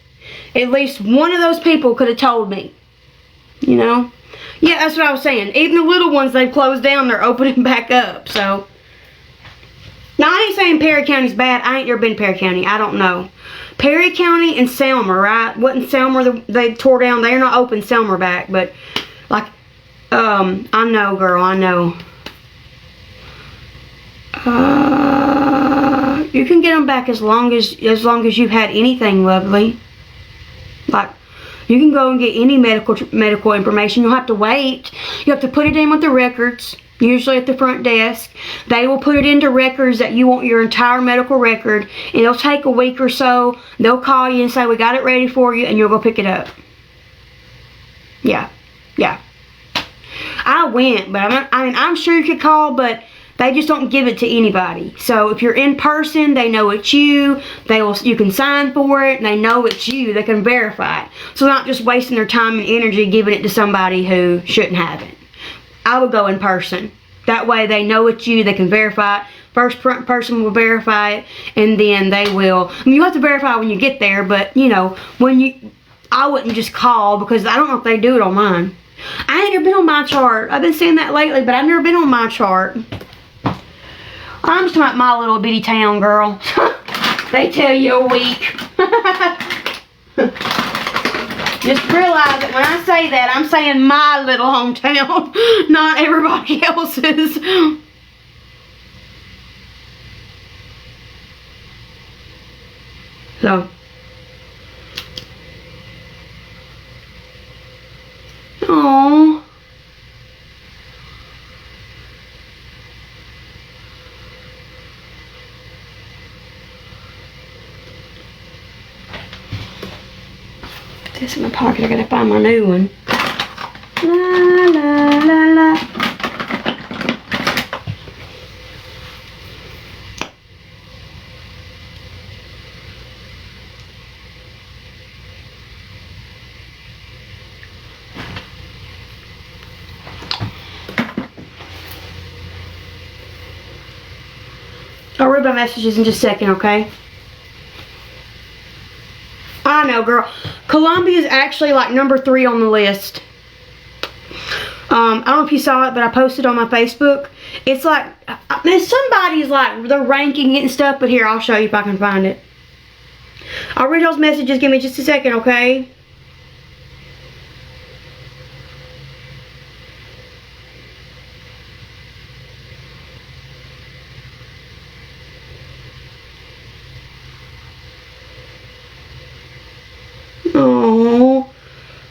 At least one of those people could have told me. You know? Yeah, that's what I was saying. Even the little ones they've closed down, they're opening back up. So, now I ain't saying Perry County's bad. I ain't ever been to Perry County. I don't know. Perry County and Selmer, right? Wasn't Selmer they tore down? They're not open Selmer back. But, like, I know, girl. I know. You can get them back as long as you've had anything, lovely. Like, you can go and get any medical information. You'll have to wait. You have to put it in with the records, usually at the front desk. They will put it into records that you want your entire medical record, and it'll take a week or so. They'll call you and say, we got it ready for you, and you'll go pick it up. Yeah. I went, but I'm sure you could call, but They just don't give it to anybody. So if you're in person, they know it's you. You can sign for it, and they know it's you. They can verify it. So they're not just wasting their time and energy giving it to somebody who shouldn't have it. I would go in person. That way they know it's you. They can verify it. First person will verify it, and then they will. I mean, you have to verify when you get there, but you know, I wouldn't just call, because I don't know if they do it on mine. I ain't never been on my chart. I've been saying that lately, but I've never been on my chart. I'm just talking about my little bitty town, girl. They tell you a week. Just realize that when I say that, I'm saying my little hometown, not everybody else's. So. Aww. Put this in my pocket. I gotta find my new one. La la la la. I'll read my messages in just a second, okay? I know, girl. Colombia is actually like number 3 on the list. I don't know if you saw it, but I posted on my Facebook. It's like, somebody's like, they're ranking it and stuff, but here, I'll show you if I can find it. I'll read y'all's messages. Give me just a second, okay? Oh,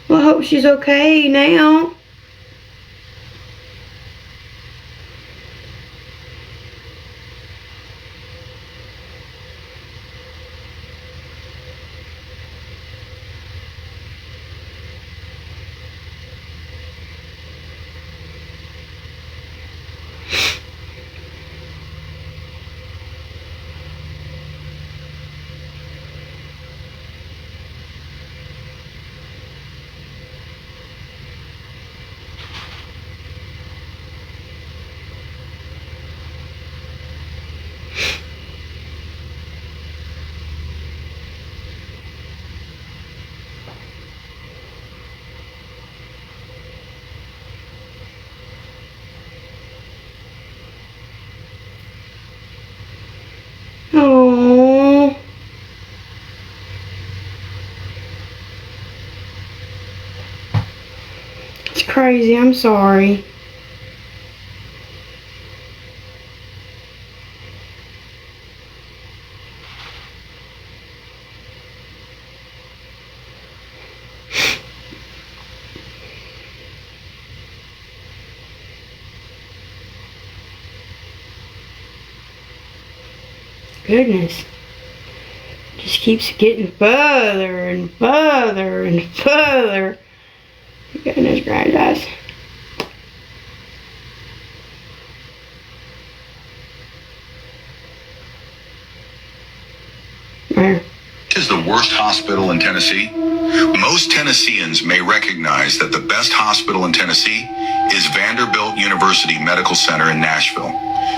well, I hope she's okay now. Oh, it's crazy. I'm sorry. Goodness. Just keeps getting further and further and further. Goodness gracious. Where? Is the worst hospital in Tennessee? Most Tennesseans may recognize that the best hospital in Tennessee is Vanderbilt University Medical Center in Nashville.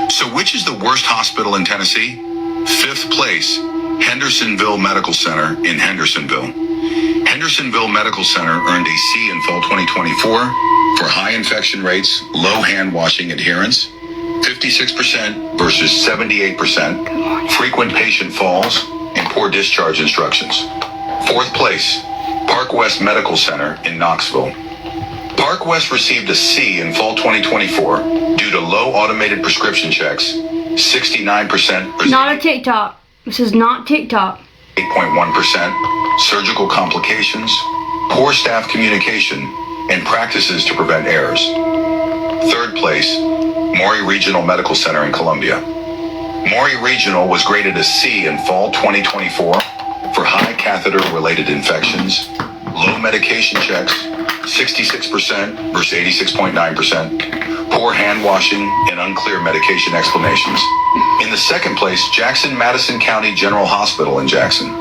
So which is the worst hospital in Tennessee? 5th place, Hendersonville Medical Center in Hendersonville. Hendersonville Medical Center earned a C in fall 2024 for high infection rates, low hand washing adherence, 56% versus 78%, frequent patient falls, and poor discharge instructions. 4th place, Park West Medical Center in Knoxville. Park West received a C in fall 2024 due to low automated prescription checks, 69%. Not a TikTok. This is not TikTok. 8.1%, surgical complications, poor staff communication, and practices to prevent errors. 3rd place, Maury Regional Medical Center in Columbia. Maury Regional was graded a C in fall 2024 for high catheter-related infections, low medication checks, 66% versus 86.9%, poor hand washing, and unclear medication explanations. In the second place, Jackson-Madison County General Hospital in Jackson.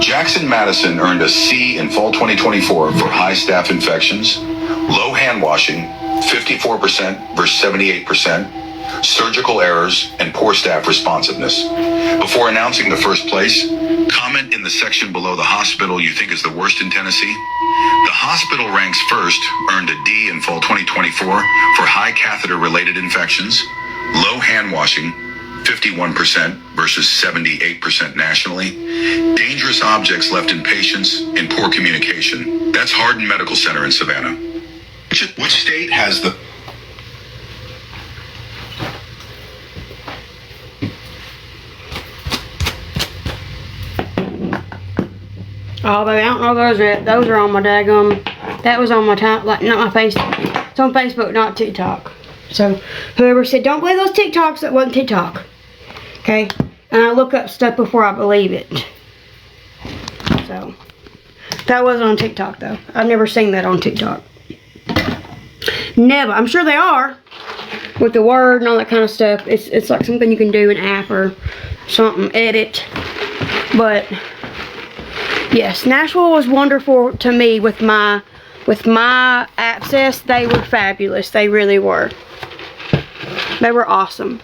Jackson-Madison earned a C in fall 2024 for high staph infections, low hand washing, 54% versus 78%, surgical errors, and poor staff responsiveness. Before announcing the first place, comment in the section below the hospital you think is the worst in Tennessee. The hospital ranks first, earned a D in fall 2024 for high catheter-related infections, low hand washing, 51% versus 78% nationally, dangerous objects left in patients, and poor communication. That's Hardin Medical Center in Savannah. Which state has the... Oh, baby, I don't know those are on my daggum. That was on my time, like, not my face. It's on Facebook, not TikTok. So, whoever said, don't believe those TikToks, that wasn't TikTok. Okay? And I look up stuff before I believe it. So, that wasn't on TikTok, though. I've never seen that on TikTok. Never. I'm sure they are. With the word and all that kind of stuff. It's like something you can do in an app or something, edit. But... yes, Nashville was wonderful to me with my abscess. They were fabulous. They really were. They were awesome.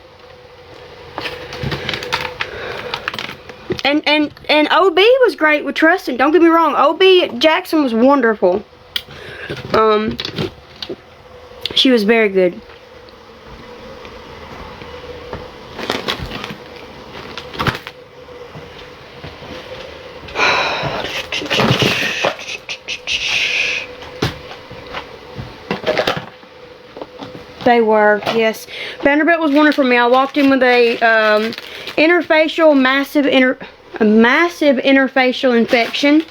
And OB was great with Tristan. Don't get me wrong. OB at Jackson was wonderful. She was very good. They were, yes. Vanderbilt was wonderful for me. I walked in with a massive interfacial infection.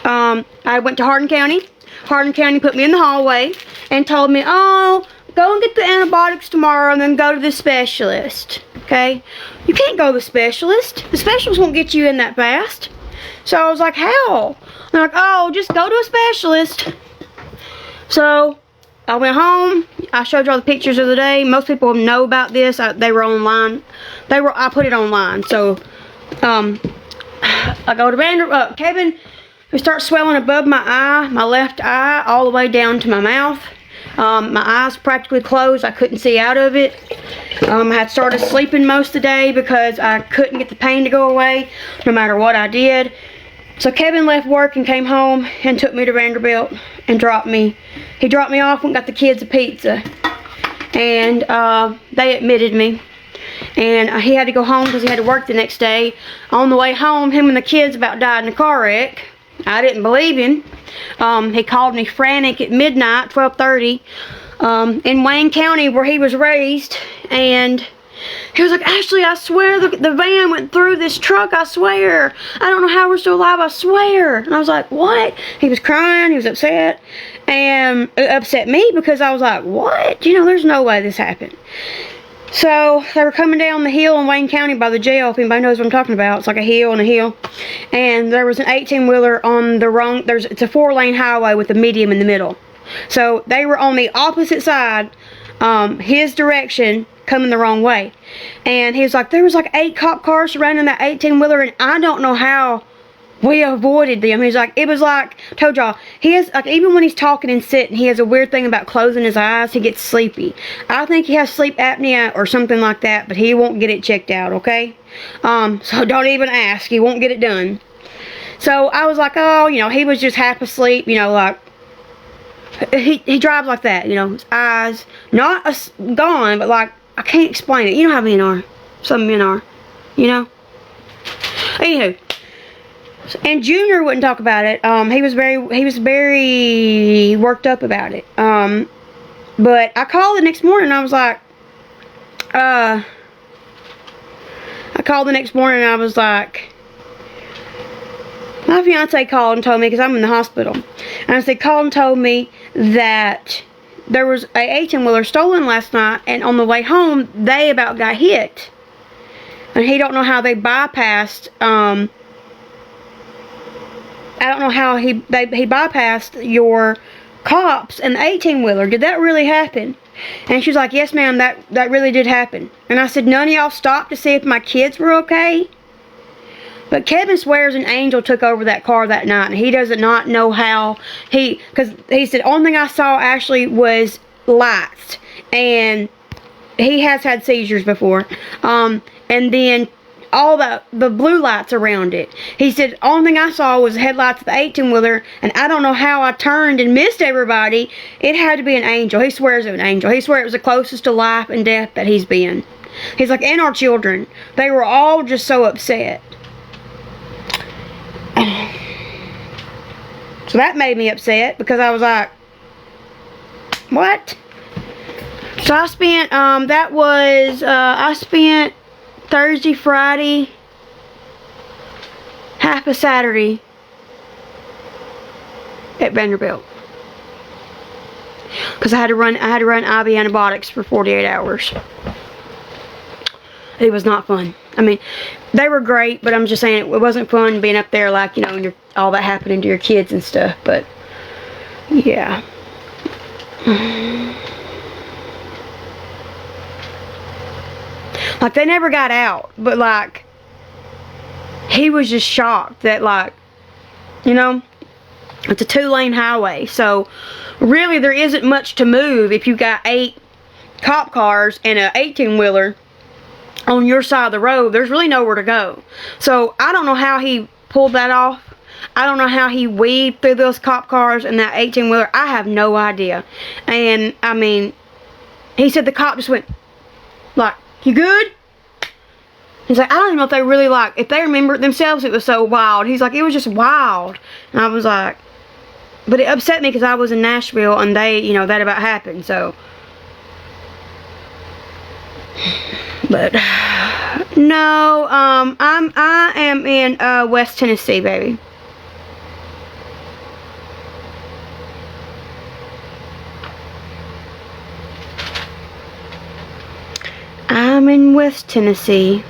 I went to Hardin County. Hardin County put me in the hallway and told me, oh, go and get the antibiotics tomorrow and then go to the specialist. Okay? You can't go to the specialist. The specialist won't get you in that fast. So I was like, how? They're like, oh, just go to a specialist. So I went home. I showed you all the pictures of the day. Most people know about this. They were online. I put it online. So I go to Vanderbilt. Kevin, it starts swelling above my eye, my left eye, all the way down to my mouth. My eyes practically closed. I couldn't see out of it. I had started sleeping most of the day because I couldn't get the pain to go away, no matter what I did. So Kevin left work and came home and took me to Vanderbilt and dropped me. He dropped me off and got the kids a pizza. And they admitted me. And he had to go home because he had to work the next day. On the way home, him and the kids about died in a car wreck. I didn't believe him. He called me frantic at midnight, 12:30, in Wayne County where he was raised. And he was like, Ashley, I swear the van went through this truck, I swear. I don't know how we're still alive, I swear. And I was like, what? He was crying, he was upset. And it upset me because I was like, what? You know, there's no way this happened. So they were coming down the hill in Wayne County by the jail, if anybody knows what I'm talking about. It's like a hill and a hill. And there was an 18-wheeler on the wrong, it's a 4-lane highway with a medium in the middle. So they were on the opposite side, his direction, coming the wrong way. And he was like, there was like 8 cop cars surrounding that 18-wheeler, and I don't know how we avoided them. He's like, it was like, told y'all, he has, like, even when he's talking and sitting, he has a weird thing about closing his eyes. He gets sleepy. I think he has sleep apnea or something like that, but he won't get it checked out, okay? So don't even ask. He won't get it done. So I was like, oh, you know, he was just half asleep, you know, like, he drives like that, you know, his eyes, not gone, but like, I can't explain it. You know how men are. Some men are, you know? Anywho. And Junior wouldn't talk about it. He was very worked up about it. But I called the next morning and I was like, my fiance called and told me, because I'm in the hospital. And I said, called and told me that there was a 18-wheeler stolen last night, and on the way home, they about got hit. And he don't know how they bypassed, I don't know how he bypassed your cops and the 18-wheeler. Did that really happen? And she was like, yes, ma'am, that really did happen. And I said, none of y'all stopped to see if my kids were okay? But Kevin swears an angel took over that car that night, and he does not know how. Because he said, only thing I saw actually was lights. And he has had seizures before. And then all the blue lights around it. He said, only thing I saw was the headlights of the 18-wheeler, and I don't know how I turned and missed everybody. It had to be an angel. He swears it was an angel. He swears it was the closest to life and death that he's been. He's like, and our children. They were all just so upset. So that made me upset, because I was like, what? So I spent, I spent Thursday, Friday, half a Saturday at Vanderbilt. Because I had to run IV antibiotics for 48 hours. It was not fun. I mean, they were great, but I'm just saying it wasn't fun being up there, like, you know, and all that happening to your kids and stuff. But yeah. Like, they never got out, but like, he was just shocked that, like, you know, it's a 2-lane highway, so really there isn't much to move if you got 8 cop cars and a 18-wheeler on your side of the road. There's really nowhere to go. So I don't know how he pulled that off. I don't know how he weaved through those cop cars and that 18-wheeler. I have no idea. And I mean, he said the cop just went like, you good? He's like, I don't even know if they really, like, if they remember it themselves, it was so wild. He's like, it was just wild. And I was like, but it upset me because I was in Nashville and they, you know, that about happened, so. But no, I am in West Tennessee, baby. I'm in West Tennessee.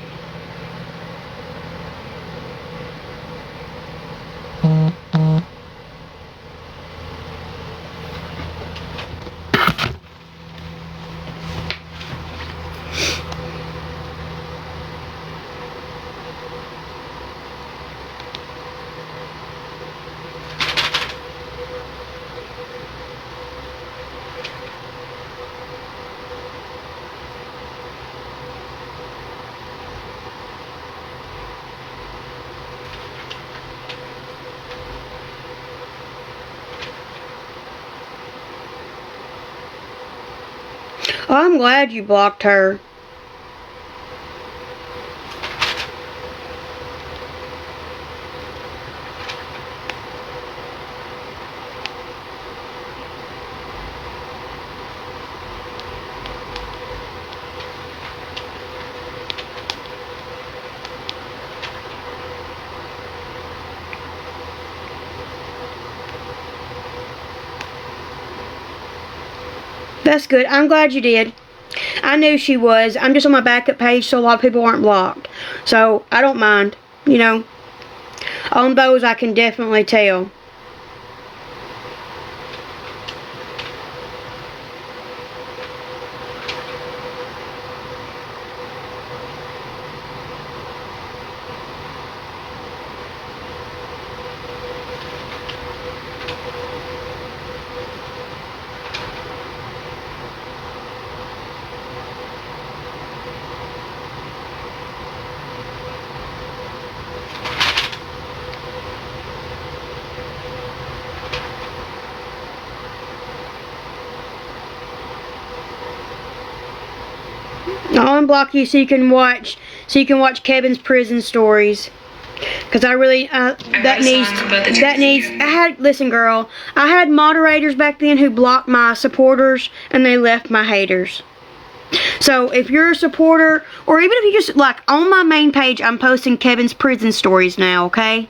Oh, I'm glad you blocked her. That's good. I'm glad you did. I knew she was. I'm just on my backup page, so a lot of people aren't blocked. So, I don't mind. You know. On those, I can definitely tell. I'll unblock you so you can watch Kevin's prison stories. Cause I really listen, girl, I had moderators back then who blocked my supporters and they left my haters. So if you're a supporter, or even if you just, like, on my main page, I'm posting Kevin's prison stories now, okay?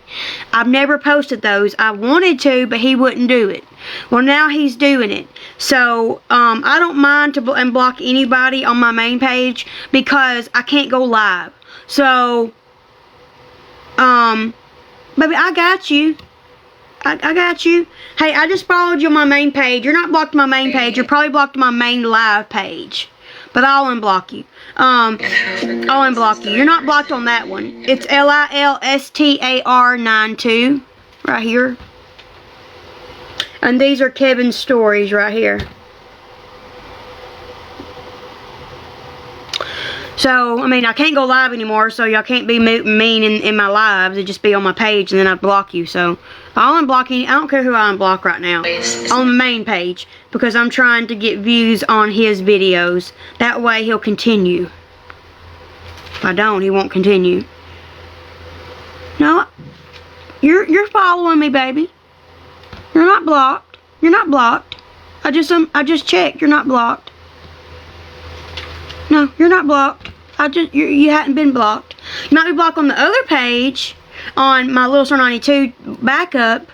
I've never posted those. I wanted to, but he wouldn't do it. Well, now he's doing it. So, I don't mind to block anybody on my main page because I can't go live. So, baby, I got you. I got you. Hey, I just followed you on my main page. You're not blocked on my main page. You're probably blocked on my main live page. But I'll unblock you. I'll unblock you. You're not blocked on that one. It's LILSTAR92 right here. And these are Kevin's stories right here. So, I mean, I can't go live anymore, so y'all can't be mean in my lives. It'd just be on my page, and then I'd block you. So, I'll unblock you. I don't care who I unblock right now. On the main page, because I'm trying to get views on his videos. That way, he'll continue. If I don't, he won't continue. No, you're following me, baby. You're not blocked. You're not blocked. I just checked. You're not blocked. No, you're not blocked. You hadn't been blocked. You might be blocked on the other page, on my Little Star 92 backup.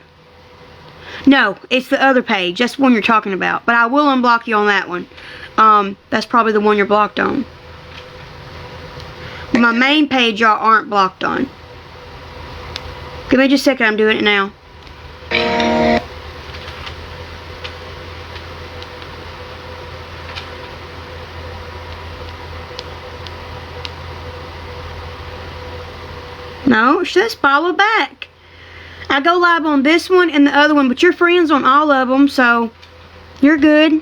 No, it's the other page. That's the one you're talking about. But I will unblock you on that one. That's probably the one you're blocked on. My main page y'all aren't blocked on. Give me just a second. I'm doing it now. No, it says follow back. I go live on this one and the other one, but you're friends on all of them, so you're good.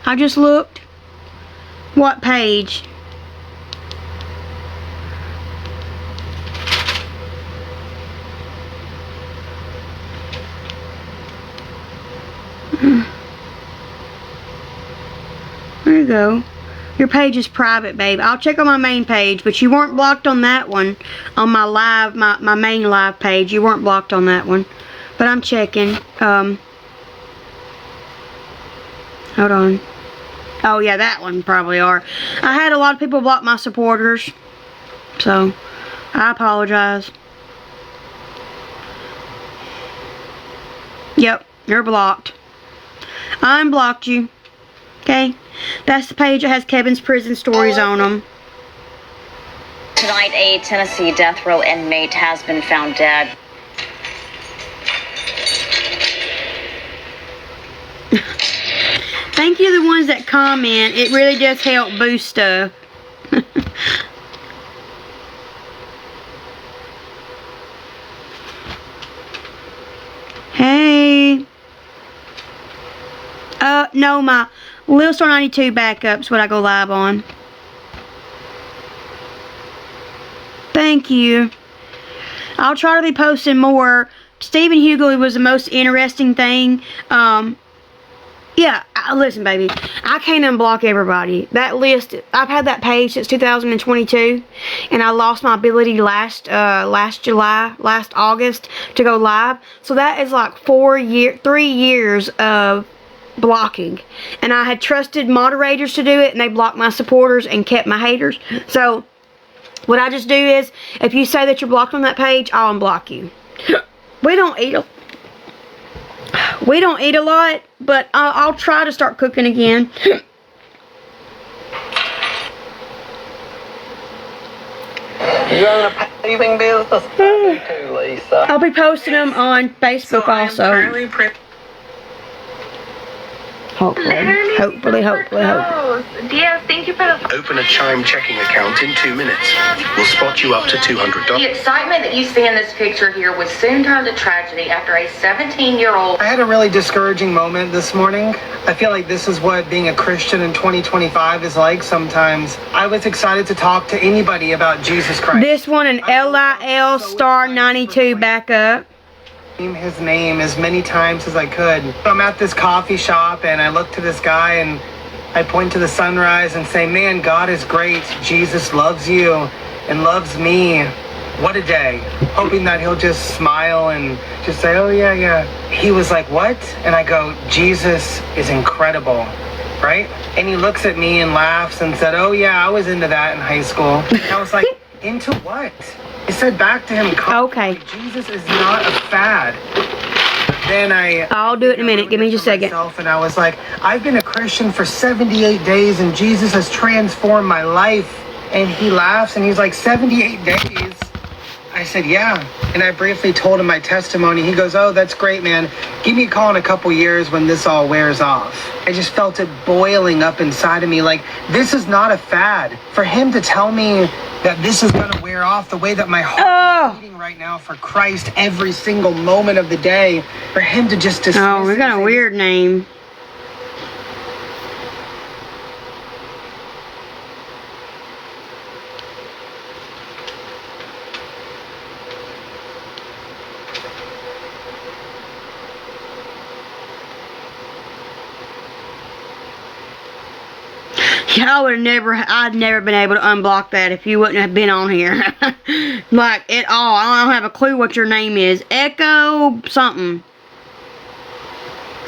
I just looked. What page? There you go. Your page is private, babe. I'll check on my main page, but you weren't blocked on that one. On my live, my main live page, you weren't blocked on that one. But I'm checking. Hold on. Oh yeah, that one probably are. I had a lot of people block my supporters, so I apologize. Yep, you're blocked. I unblocked you. Okay, that's the page that has Kevin's prison stories on them. Tonight, a Tennessee death row inmate has been found dead. Thank you to the ones that comment. It really does help boost stuff. Hey. No, my Little Star 92 backup's what I go live on. Thank you. I'll try to be posting more. Stephen Hughley was the most interesting thing. Yeah, listen, baby. I can't unblock everybody. That list, I've had that page since 2022, and I lost my ability last August to go live. So that is like 3 years of blocking, and I had trusted moderators to do it, and they blocked my supporters and kept my haters. So what I just do is, if you say that you're blocked on that page, I'll unblock you. We don't eat a lot, but I'll try to start cooking again. You own a paving business too, Lisa. I'll be posting them on Facebook also. Hopefully. Yes, thank you for the... Open a Chime checking account in 2 minutes. We'll spot you up to $200. The excitement that you see in this picture here was soon turned to tragedy after a 17-year-old... I had a really discouraging moment this morning. I feel like this is what being a Christian in 2025 is like sometimes. I was excited to talk to anybody about Jesus Christ. This one, an LIL Star 92 backup. His name as many times as I could. I'm at this coffee shop and I look to this guy and I point to the sunrise and say, man, God is great. Jesus loves you and loves me. What a day. Hoping that he'll just smile and just say, oh yeah. He was like, what? And I go, Jesus is incredible, right? And he looks at me and laughs and said, oh yeah, I was into that in high school. And I was like, into what? I said back to him, okay, Jesus is not a fad. Then I'll do it in a minute. Give me just a second. And I was like, I've been a Christian for 78 days and Jesus has transformed my life. And he laughs and he's like, 78 days? I said, yeah. And I briefly told him my testimony. He goes, oh, that's great, man. Give me a call in a couple years when this all wears off. I just felt it boiling up inside of me. Like, this is not a fad. For him to tell me that this is going to wear off the way that my heart is beating right now for Christ every single moment of the day, for him to just dismiss Oh, we got a weird name. Yeah, I'd never been able to unblock that if you wouldn't have been on here. Like, at all. I don't have a clue what your name is. Echo something.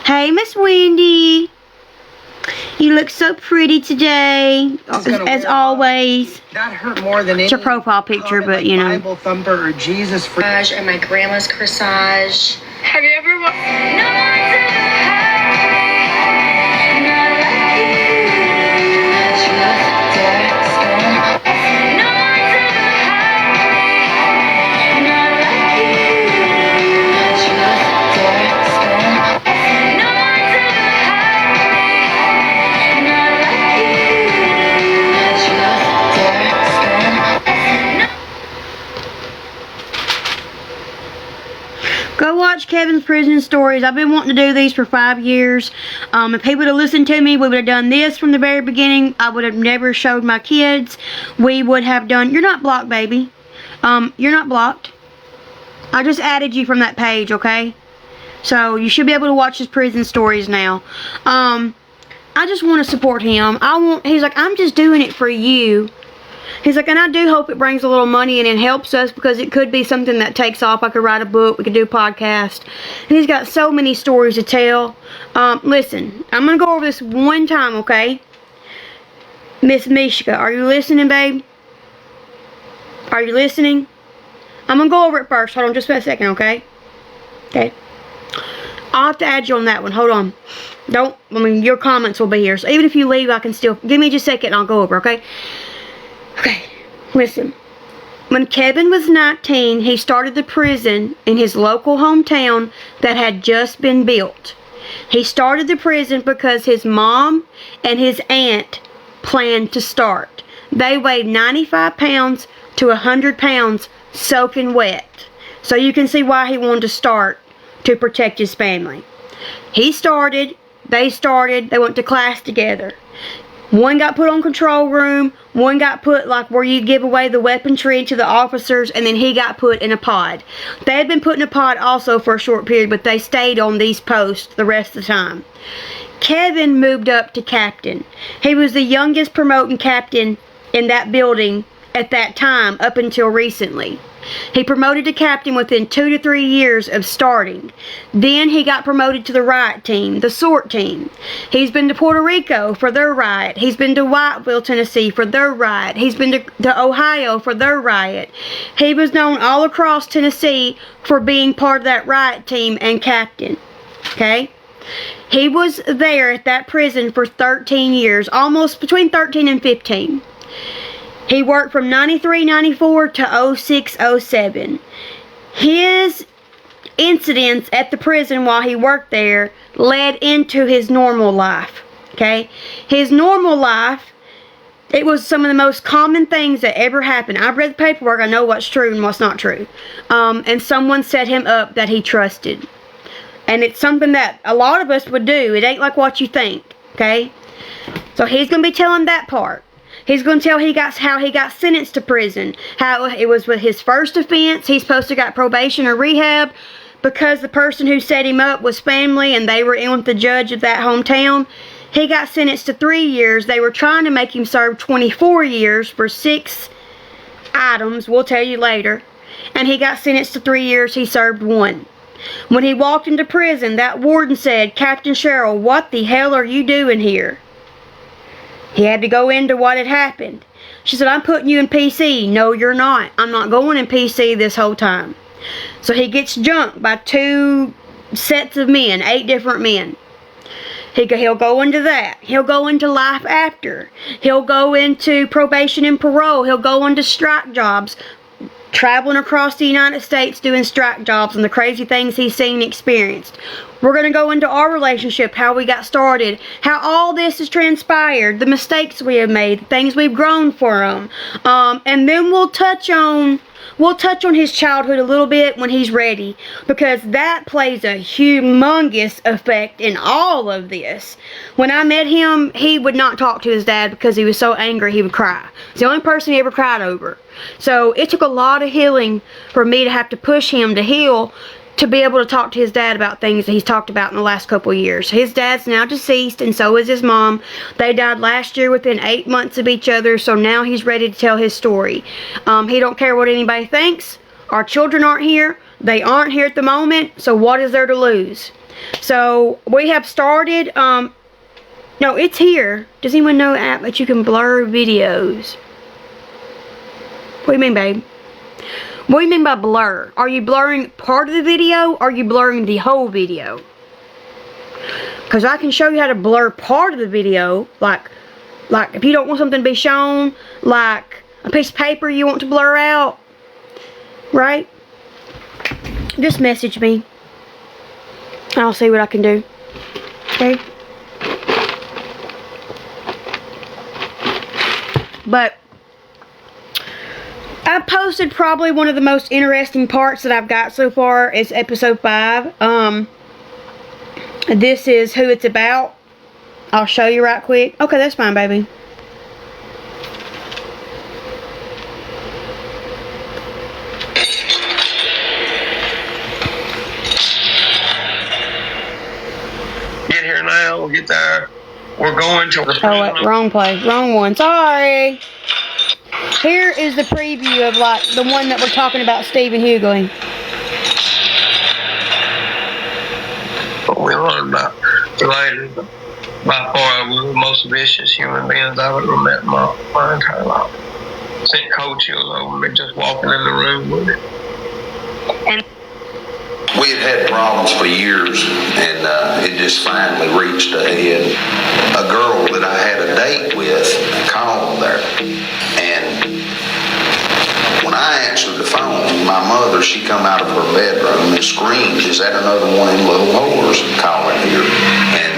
Hey, Miss Wendy. You look so pretty today. As always. That hurt more than it's your profile picture, but you know. Bible thumper or Jesus for And my grandma's corsage. Have you ever Go watch Kevin's prison stories. I've been wanting to do these for 5 years. If he would have listened to me, we would have done this from the very beginning. I would have never showed my kids. We would have done... You're not blocked, baby. You're not blocked. I just added you from that page, okay? So, you should be able to watch his prison stories now. I just want to support him. He's like, I'm just doing it for you. He's like, and I do hope it brings a little money in and helps us, because it could be something that takes off. I could write a book. We could do a podcast. And he's got so many stories to tell. Listen, I'm going to go over this one time, okay? Miss Mishka, are you listening, babe? Are you listening? I'm going to go over it first. Hold on just for a second, okay? Okay. I'll have to add you on that one. Hold on. Your comments will be here. So even if you leave, I can still... Give me just a second and I'll go over, okay? Okay, listen. When Kevin was 19, he started the prison in his local hometown that had just been built. He started the prison because his mom and his aunt planned to start. They weighed 95 pounds to 100 pounds soaking wet. So you can see why he wanted to start, to protect his family. He started, they went to class together. One got put on control room, one got put like where you give away the weaponry to the officers, and then he got put in a pod. They had been put in a pod also for a short period, but they stayed on these posts the rest of the time. Kevin moved up to captain. He was the youngest promoting captain in that building at that time up until recently. He promoted to captain within 2 to 3 years of starting. Then he got promoted to the riot team, the SORT team. He's been to Puerto Rico for their riot. He's been to Whiteville, Tennessee for their riot. He's been to Ohio for their riot. He was known all across Tennessee for being part of that riot team and captain. Okay? He was there at that prison for 13 years, almost between 13 and 15. He worked from 93-94 to 06-07. His incidents at the prison while he worked there led into his normal life. Okay? His normal life, it was some of the most common things that ever happened. I've read the paperwork. I know what's true and what's not true. And someone set him up that he trusted. And it's something that a lot of us would do. It ain't like what you think. Okay? So he's going to be telling that part. He's going to tell how he got sentenced to prison. How it was with his first offense. He's supposed to got probation or rehab because the person who set him up was family and they were in with the judge of that hometown. He got sentenced to 3 years. They were trying to make him serve 24 years for 6 items. We'll tell you later. And he got sentenced to 3 years. He served 1. When he walked into prison, that warden said, "Captain Cheryl, what the hell are you doing here?" He had to go into what had happened. She said, "I'm putting you in PC." "No, you're not. I'm not going in PC this whole time." So he gets jumped by 2 sets of men, 8 different men. He'll go into that. He'll go into life after. He'll go into probation and parole. He'll go into strike jobs. traveling across the United States doing strike jobs and the crazy things he's seen and experienced. We're going to go into our relationship, how we got started, how all this has transpired, the mistakes we have made, the things we've grown from. And then we'll touch on his childhood a little bit when he's ready, because that plays a humongous effect in all of this. When I met him, he would not talk to his dad because he was so angry he would cry. It's the only person he ever cried over. So it took a lot of healing for me to have to push him to heal, to be able to talk to his dad about things that he's talked about in the last couple of years. His dad's now deceased, and so is his mom. They died last year within 8 months of each other, so now he's ready to tell his story. He don't care what anybody thinks. Our children aren't here. They aren't here at the moment, so what is there to lose? So we have started, no, it's here. Does anyone know an app that you can blur videos? What do you mean, babe? What do you mean by blur? Are you blurring part of the video, or are you blurring the whole video? Because I can show you how to blur part of the video, like if you don't want something to be shown, like a piece of paper you want to blur out, right? Just message me. I'll see what I can do. Okay? But I posted probably one of the most interesting parts that I've got so far is episode 5. This is who it's about. I'll show you right quick. Okay, that's fine, baby. Get here now, we'll get there. We're going to the Oh, wait, wrong place. Wrong one. Sorry. Here is the preview of, like, the one that we're talking about, Stephen Hughley. What we learned about related, by far, one of the most vicious human beings I've ever met in my entire life. Sent cold chills over me just walking in the room with it. And We had problems for years, and it just finally reached a head. A girl that I had a date with called there, and when I answered the phone, my mother, she come out of her bedroom and screamed, "Is that another one of them little whores calling here?" And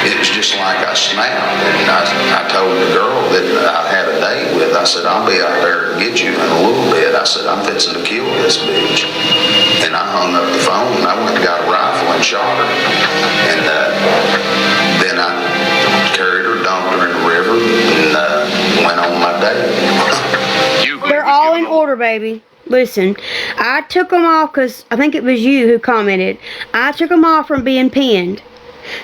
it was just like I snapped, and I told the girl that I had a date with, I said, "I'll be out there to get you in a little bit." I said, "I'm fixing to kill this bitch." And I hung up the phone, and I went and got a rifle and shot her. And then I carried her, dumped her in the river, and went on my day. they're all in order, baby. Listen, I took them off because I think it was you who commented. I took them off from being pinned.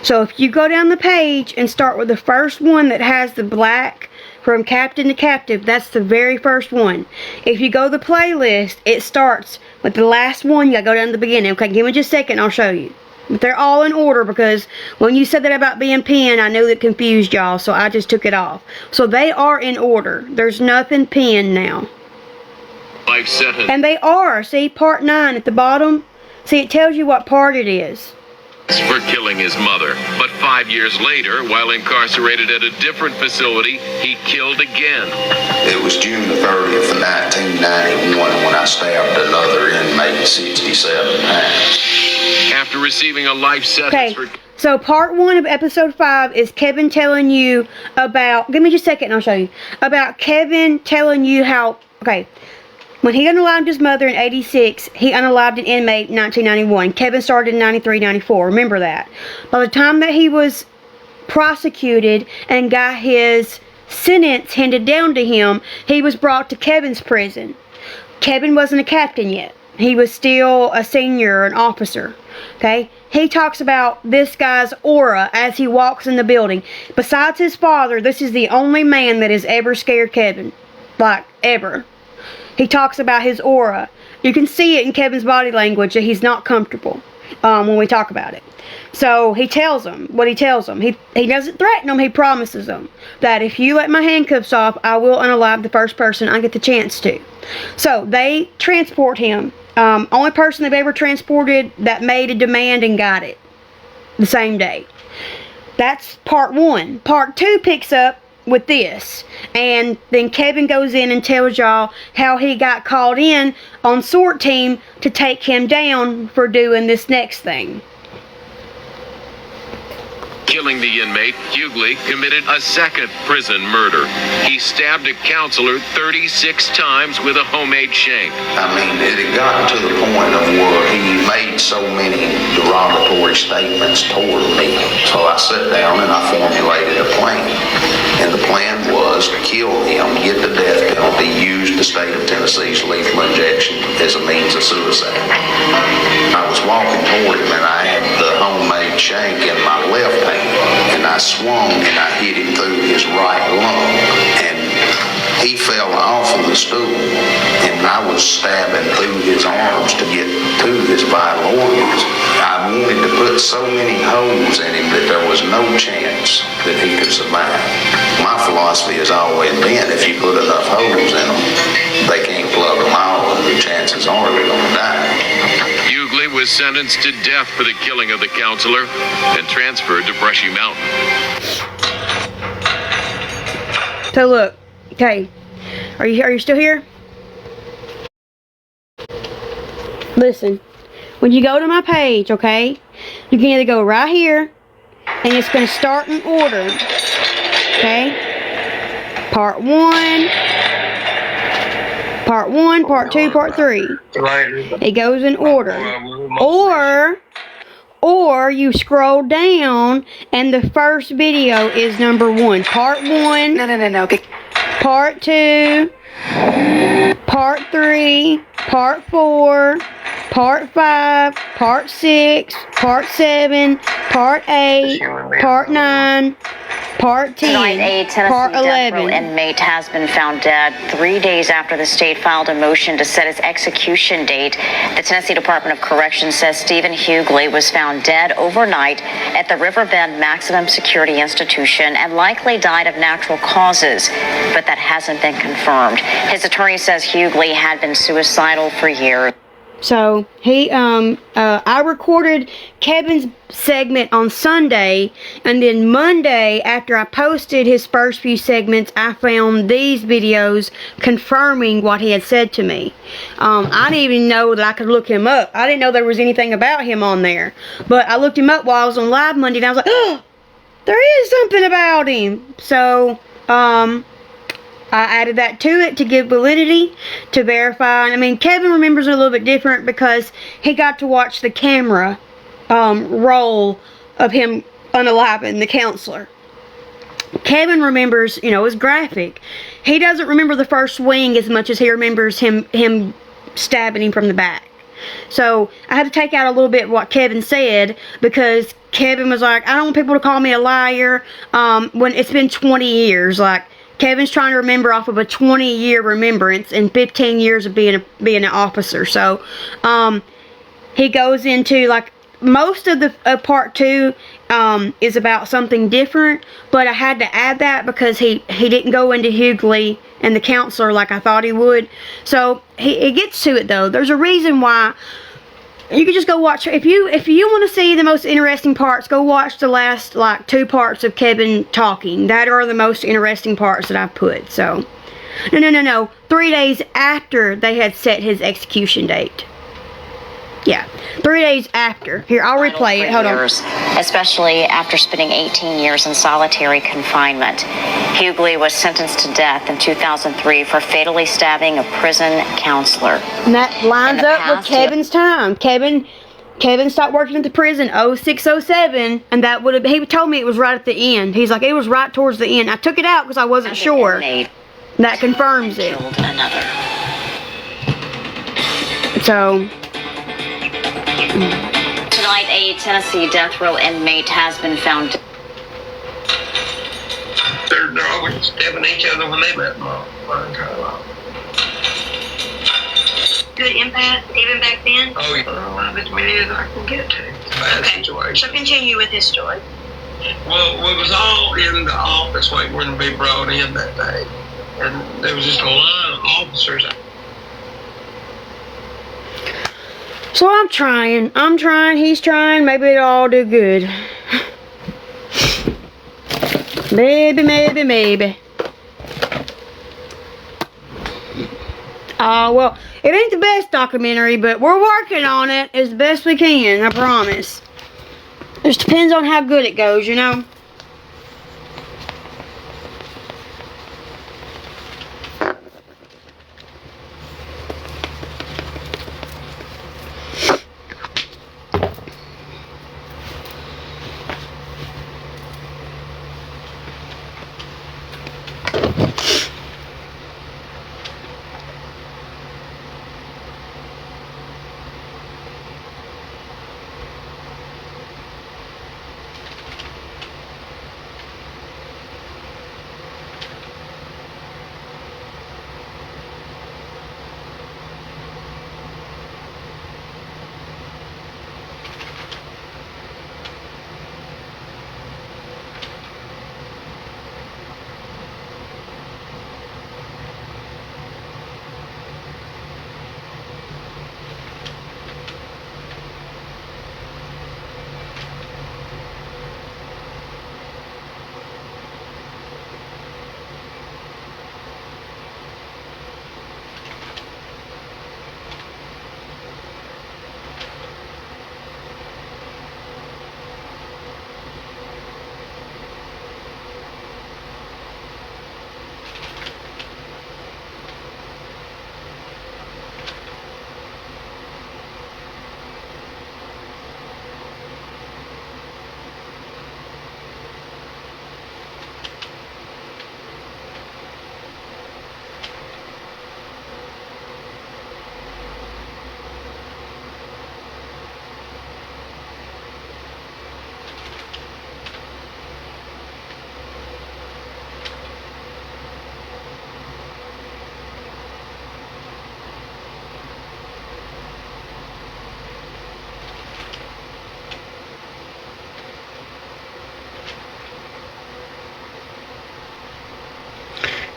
So if you go down the page and start with the first one that has the black from captain to captive, that's the very first one. If you go to the playlist, it starts with the last one. You gotta go down to the beginning. Okay, give me just a second, I'll show you. But they're all in order, because when you said that about being pinned, I knew that confused y'all, so I just took it off. So they are in order. There's nothing pinned now. Life sentence. And they are. See, part 9 at the bottom? See, it tells you what part it is. For killing his mother. But 5 years later, while incarcerated at a different facility, he killed again. It was June the 30th of 1991 when I stabbed another inmate 67 times. After receiving a life sentence Okay, so part 1 of episode 5 is Kevin telling you about, give me just a second and I'll show you, about Kevin telling you how, okay, when he unalived his mother in 86, he unalived an inmate in 1991. Kevin started in 93, 94. Remember that. By the time that he was prosecuted and got his sentence handed down to him, he was brought to Kevin's prison. Kevin wasn't a captain yet. He was still a senior, an officer. Okay? He talks about this guy's aura as he walks in the building. Besides his father, this is the only man that has ever scared Kevin. Like, ever. He talks about his aura. You can see it in Kevin's body language that he's not comfortable when we talk about it. So he tells them what he tells them. He doesn't threaten them. He promises them that if you let my handcuffs off, I will unalive the first person I get the chance to. So they transport him. Only person they've ever transported that made a demand and got it the same day. That's part 1. Part 2 picks up with this. And then Kevin goes in and tells y'all how he got called in on SWORD team to take him down for doing this next thing. Killing the inmate, Hughley committed a second prison murder. He stabbed a counselor 36 times with a homemade shank. I mean, it had gotten to the point of where he made so many derogatory statements toward me. So I sat down and I formulated a plan. And the plan was to kill him, get the death penalty, use the state of Tennessee's lethal injection as a means of suicide. I was walking toward him and I had the homemade shank in my left hand. And I swung and I hit him through his right lung. And he fell off of the stool. And I was stabbing through his arms to get to his vital organs. I wanted to put so many holes in him that there was no chance that he could survive. My philosophy has always been, if you put enough holes in them, they can't plug them all, and the chances are they're going to die. Hughley was sentenced to death for the killing of the counselor and transferred to Brushy Mountain. So look, okay, are you still here? Listen, when you go to my page, okay, you can either go right here, and it's going to start in order, okay? Part 1, Part 2, Part 3. It goes in order. Or you scroll down, and the first video is number 1. Part 1. No. Part 2. Part 3. Part 4. Part 5, Part 6, Part 7, Part 8, Part 9, Part 10, Tonight, a Tennessee Part death row 11. inmate has been found dead 3 days after the state filed a motion to set his execution date. The Tennessee Department of Corrections says Stephen Hughley was found dead overnight at the Riverbend Maximum Security Institution and likely died of natural causes, but that hasn't been confirmed. His attorney says Hughley had been suicidal for years. So I recorded Kevin's segment on Sunday, and then Monday, after I posted his first few segments, I found these videos confirming what he had said to me. I didn't even know that I could look him up. I didn't know there was anything about him on there, but I looked him up while I was on live Monday, and I was like, oh, there is something about him. So I added that to it to give validity, to verify. I mean, Kevin remembers it a little bit different because he got to watch the camera roll of him unaliving the counselor. Kevin remembers, it was graphic. He doesn't remember the first swing as much as he remembers him stabbing him from the back. So I had to take out a little bit of what Kevin said because Kevin was like, I don't want people to call me a liar when it's been 20 years. Like, Kevin's trying to remember off of a 20-year remembrance and 15 years of being an officer. So, he goes into, like, most of the part 2 is about something different, but I had to add that because he didn't go into Hughley and the counselor like I thought he would. So, he gets to it, though. There's a reason why. You can just go watch. If you want to see the most interesting parts, go watch the last, 2 parts of Kevin talking. That are the most interesting parts that I put. So, no. 3 days after they had set his execution date. Yeah, 3 days after. Here, I'll replay it. Hold on. Especially after spending 18 years in solitary confinement. Hughley was sentenced to death in 2003 for fatally stabbing a prison counselor. And that lines up with Kevin's time. Kevin stopped working at the prison 0607, and that would have. He told me it was right at the end. He's like, it was right towards the end. I took it out because I wasn't sure. That confirms it. Killed another. So. Tonight, a Tennessee death row inmate has been found. They're always stabbing each other when they met my entire life. Good impact even back then? Oh, yeah. As many as I can get to. It's a bad situation. So continue with his story. Well, we was all in the office waiting to be brought in that day. And there was just a line of officers. So I'm trying, he's trying, maybe it'll all do good. Maybe, maybe, maybe. Well, it ain't the best documentary, but we're working on it as best we can, I promise. It just depends on how good it goes, you know?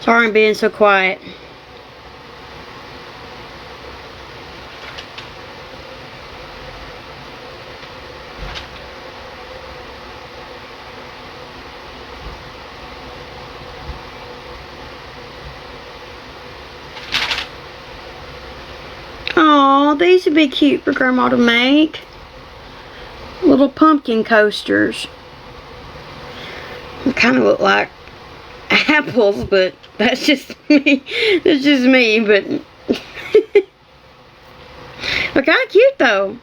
Sorry I'm being so quiet. Oh, these would be cute for Grandma to make. Little pumpkin coasters. They kind of look like apples, but that's just me. That's just me, but they're kind of cute though.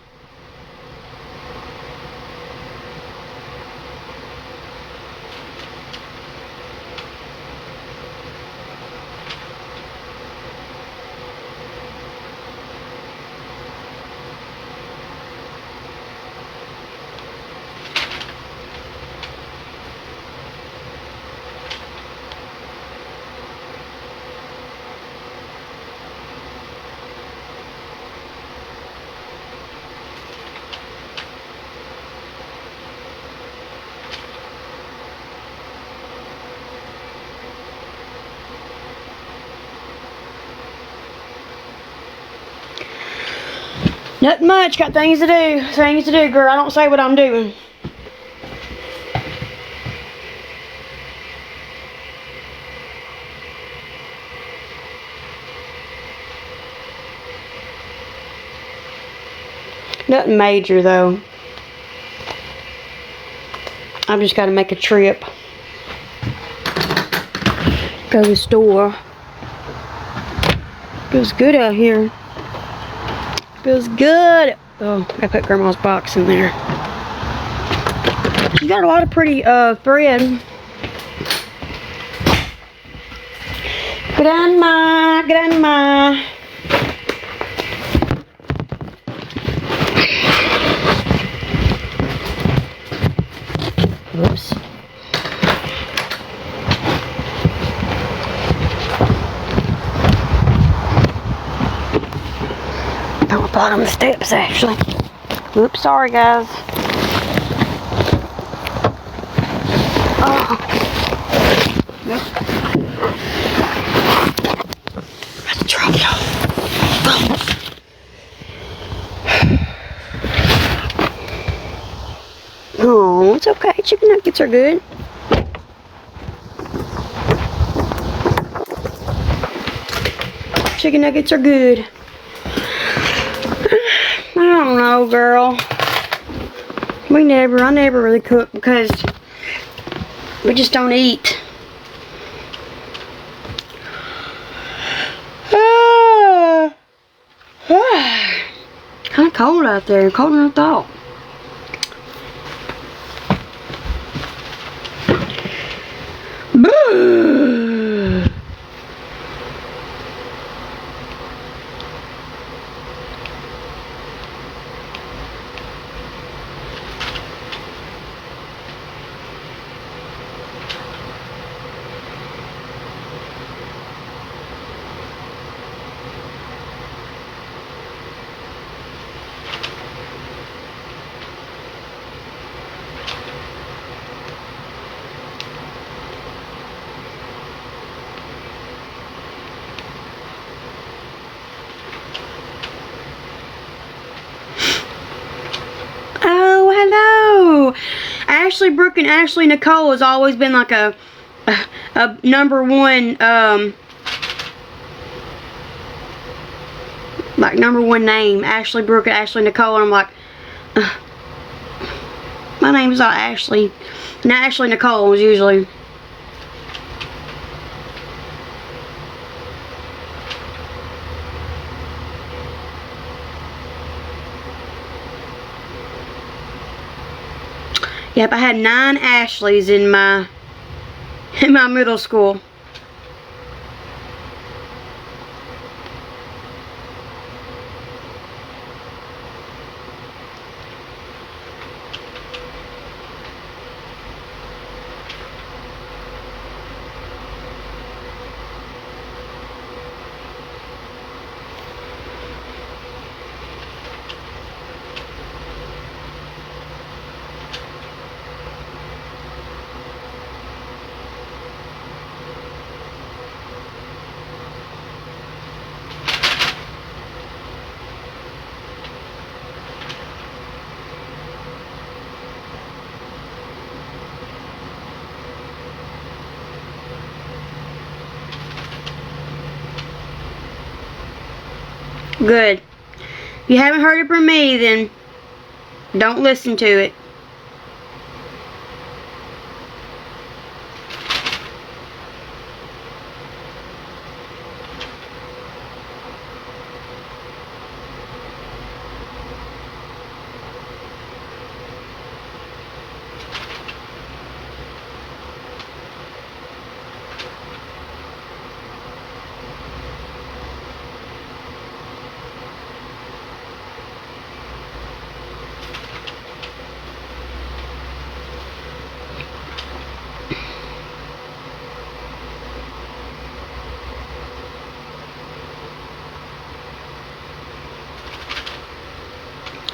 Nothing much. Got things to do. Things to do, girl. I don't say what I'm doing. Nothing major, though. I've just got to make a trip. Go to the store. Feels good out here. Feels good. Oh, I put Grandma's box in there. She got a lot of pretty thread. Grandma, Grandma. Whoops. Bottom of the steps, actually. Oops, sorry guys. Oh. Yep. Let's drop it off. Oh, it's okay. Chicken nuggets are good. Chicken nuggets are good. I don't know, girl. I never really cook because we just don't eat. Kind of cold out there, colder than I thought. Ashley Brooke and Ashley Nicole has always been like a number one like number one name. Ashley Brooke and Ashley Nicole, and I'm like, my name's not Ashley. Not Ashley Nicole was usually. Yep, I had 9 Ashleys in my middle school. Good. If you haven't heard it from me, then don't listen to it.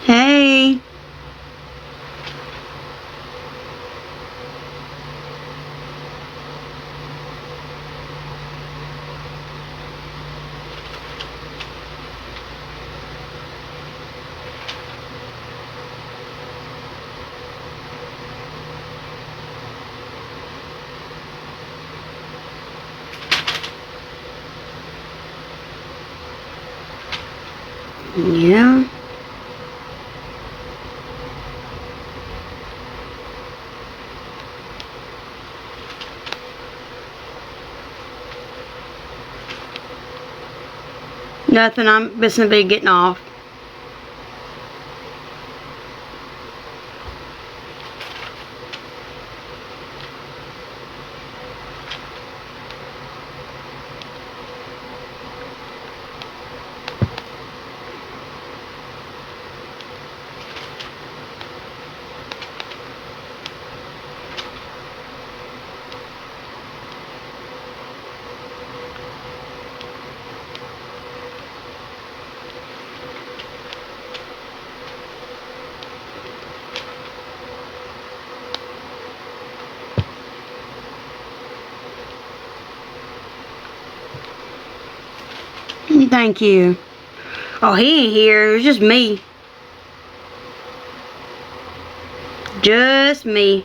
Hey. Yeah. Nothing, I'm just gonna be getting off. Thank you. Oh, he ain't here. It's just me. Just me.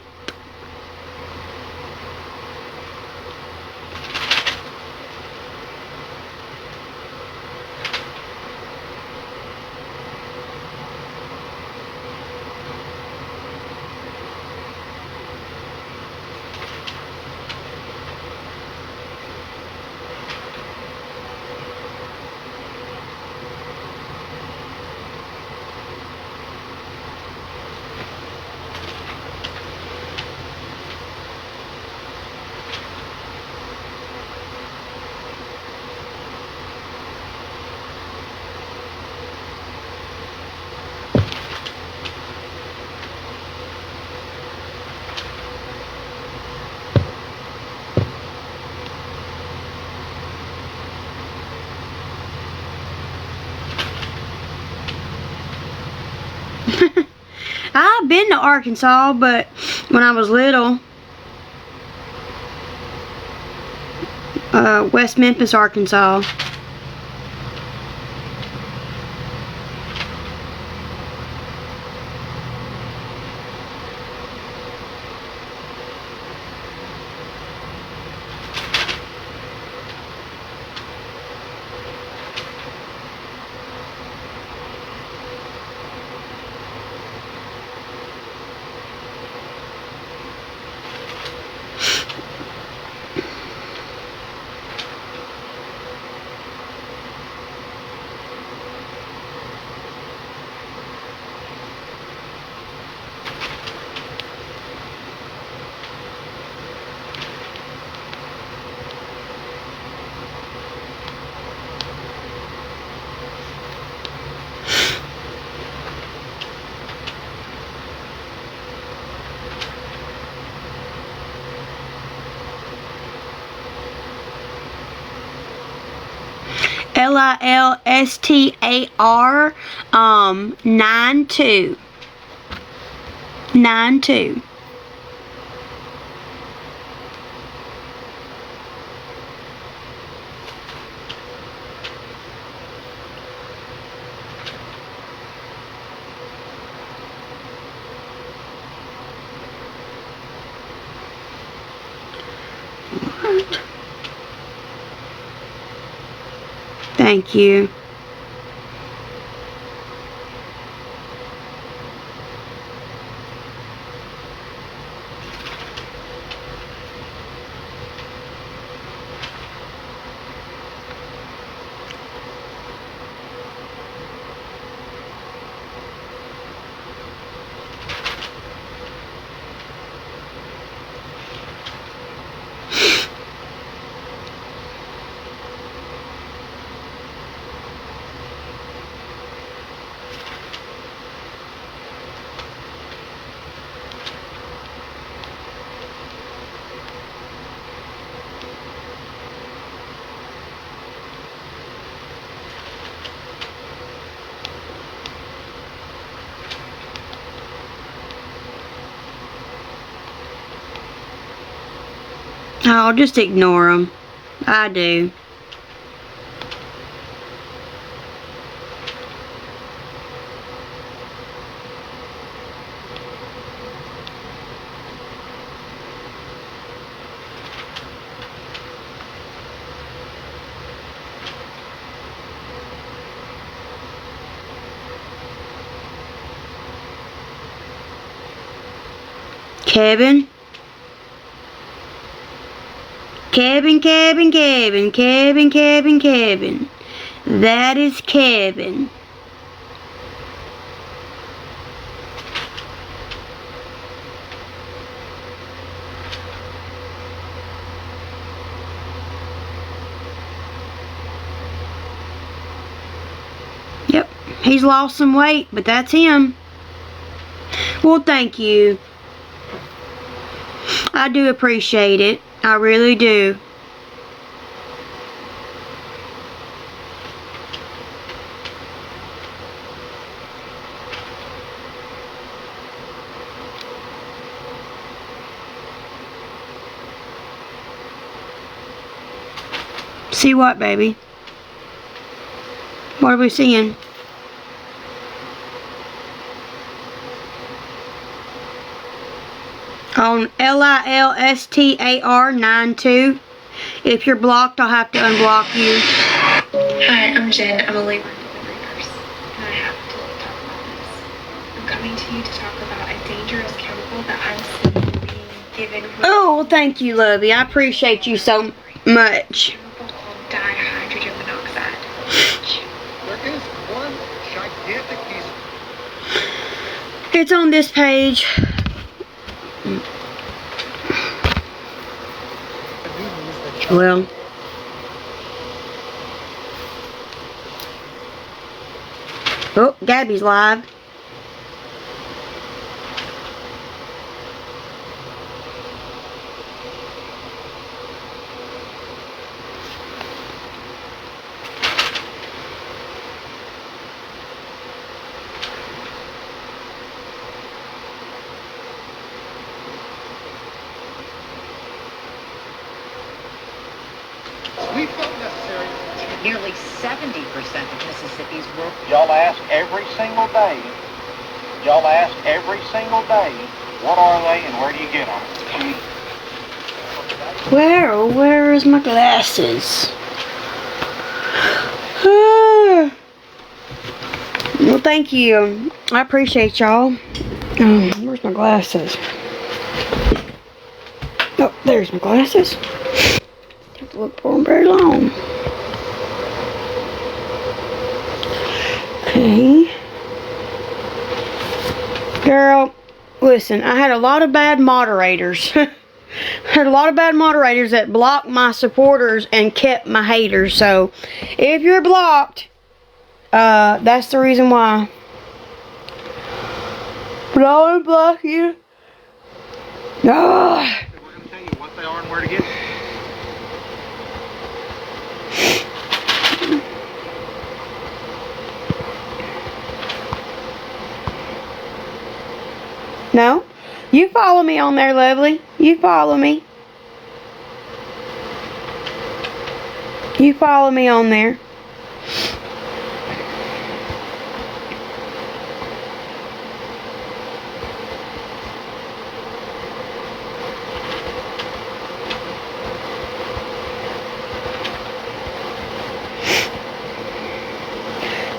been to Arkansas, but when I was little. West Memphis, Arkansas. LILSTAR 92. 92. Thank you. I'll just ignore them. I do. Kevin? Kevin. That is Kevin. Yep, he's lost some weight, but that's him. Well, thank you. I do appreciate it. I really do. See what, baby? What are we seeing? On LILSTAR 92. If you're blocked, I'll have to unblock you. Hi, I'm Jen. I'm a labor and delivery nurse, and I have to talk about this. I'm coming to you to talk about a dangerous chemical that I'm seeing being given. Oh, well, thank you, Lovey. I appreciate you so much. Chemical called dihydrogen monoxide. There is one gigantic piece. It's on this page. Well, oh, Gabby's live. Nearly 70% of Mississippi's work. Y'all ask every single day. Y'all ask every single day, what are they and where do you get them? Where is my glasses? Well, thank you. I appreciate y'all. Where's my glasses? Oh, there's my glasses. Have to look for them very long. Okay. Girl, listen, I had a lot of bad moderators. Had a lot of bad moderators that blocked my supporters and kept my haters. So, if you're blocked, that's the reason why. But I'll unblock you. We're going to tell you what they are and where to get them. No? You follow me on there, lovely. You follow me. You follow me on there.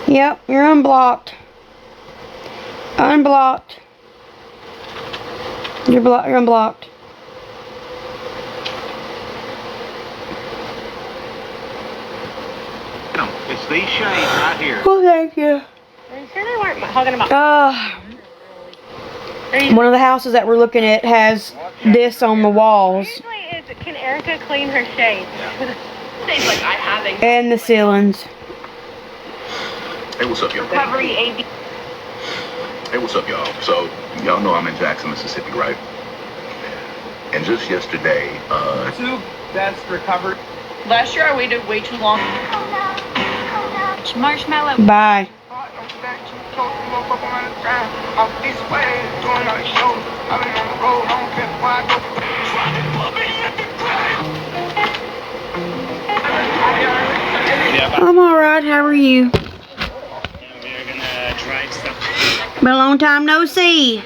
Yep, you're unblocked. Unblocked. You're unblocked. It's these shades right here. Well, thank you. Are you sure they weren't hugging about? One of the houses that we're looking at has this on the walls. Usually it's, can Erica clean her shades? It's like I haven't. And the ceilings. Hey, what's up, y'all? Recovery AB. Hey, what's up, y'all? So, y'all know I'm in Jackson, Mississippi, right? And just yesterday, That's recovery. Last year I waited way too long. Marshmallow. Bye. I'm alright, how are you? We're gonna try stuff. Been a long time no see.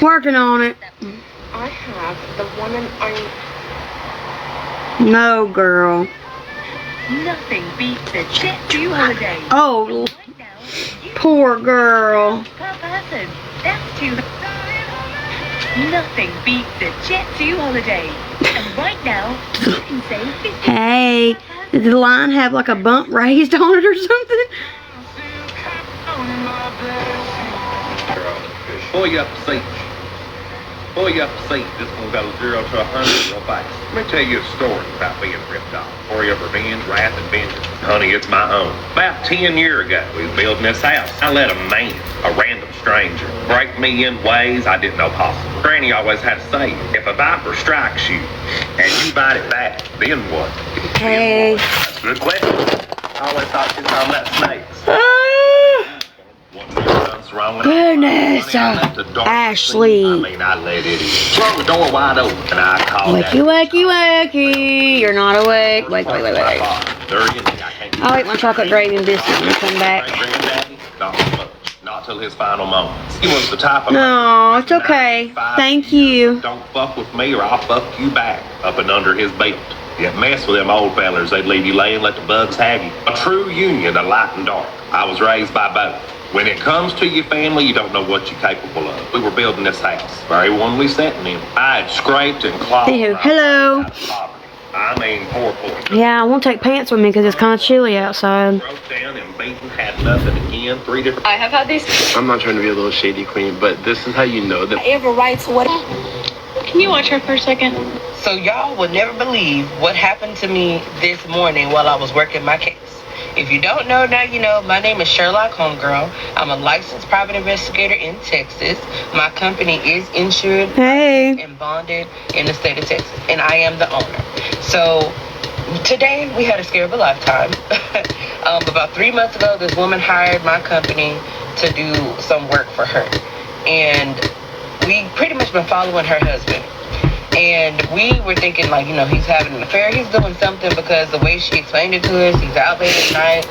Working on it. I have the one and only. No, girl. Nothing beats the Jet 2 holiday. Oh, poor girl. Per person. That's two. Nothing beats the Jet 2 holiday. And right now, you can save 50. Hey, did the line have like a bump raised on it or something? Before you up the seat. Before you up the seat, this one got a 0 to 100 real fast. Let me tell you a story about being ripped off. Story of revenge, wrath, and vengeance. Honey, it's my own. About 10 years ago, we was building this house. I let a man, a random stranger, break me in ways I didn't know possible. Granny always had to say, if a viper strikes you, and you bite it back, then what? Hey. That's a good question. I always thought she was talking about snakes. Goodness, Ashley. I mean, I let it in. Swung the door wide open, and I called Wakey, wakey, wakey. You're not awake. Wait. I'll eat my chocolate gravy and biscuit when you come back. Not till his final moments. He was the type of No, it's okay. Thank you. Don't fuck with me or I'll fuck you back up and under his belt. You mess with them old fellers, they'd leave you lay and let the bugs have you. A true union of light and dark. I was raised by both. When it comes to your family, you don't know what you're capable of. We were building this house, very one we sat in. I had scraped and clawed. Hello. I mean, poor. Yeah, I won't take pants with me because it's kind of chilly outside. Broke down and beaten, had nothing again. 3 different. I have had these. I'm not trying to be a little shady queen, but this is how you know that. I have a right to what? Can you watch her for a second? So y'all would never believe what happened to me this morning while I was working my case. If you don't know, now you know. My name is Sherlock Homegirl. I'm a licensed private investigator in Texas. My company is insured and bonded in the state of Texas, and I am the owner. So today we had a scare of a lifetime. About 3 months ago, this woman hired my company to do some work for her, and we pretty much been following her husband. And we were thinking, like, you know, he's having an affair. He's doing something because the way she explained it to us, he's out late at night.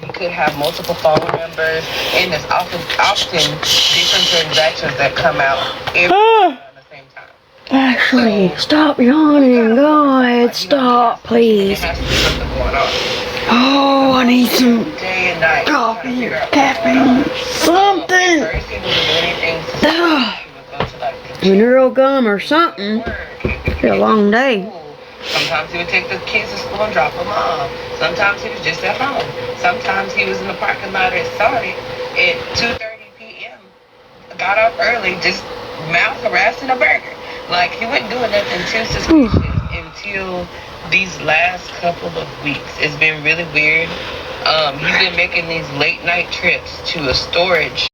He could have multiple phone numbers. And there's often different transactions that come out every at the same time. Ashley, stop yawning. God, stop, please. Oh, I need some coffee or caffeine. Something. Mineral gum or something. It's been a long day. Sometimes he would take the kids to school and drop them off. Sometimes he was just at home. Sometimes he was in the parking lot at Saudi at 2:30 p.m. Got up early, just mouth harassing a burger. Like, he wasn't doing nothing too suspicious until these last couple of weeks. It's been really weird. He's been making these late night trips to a storage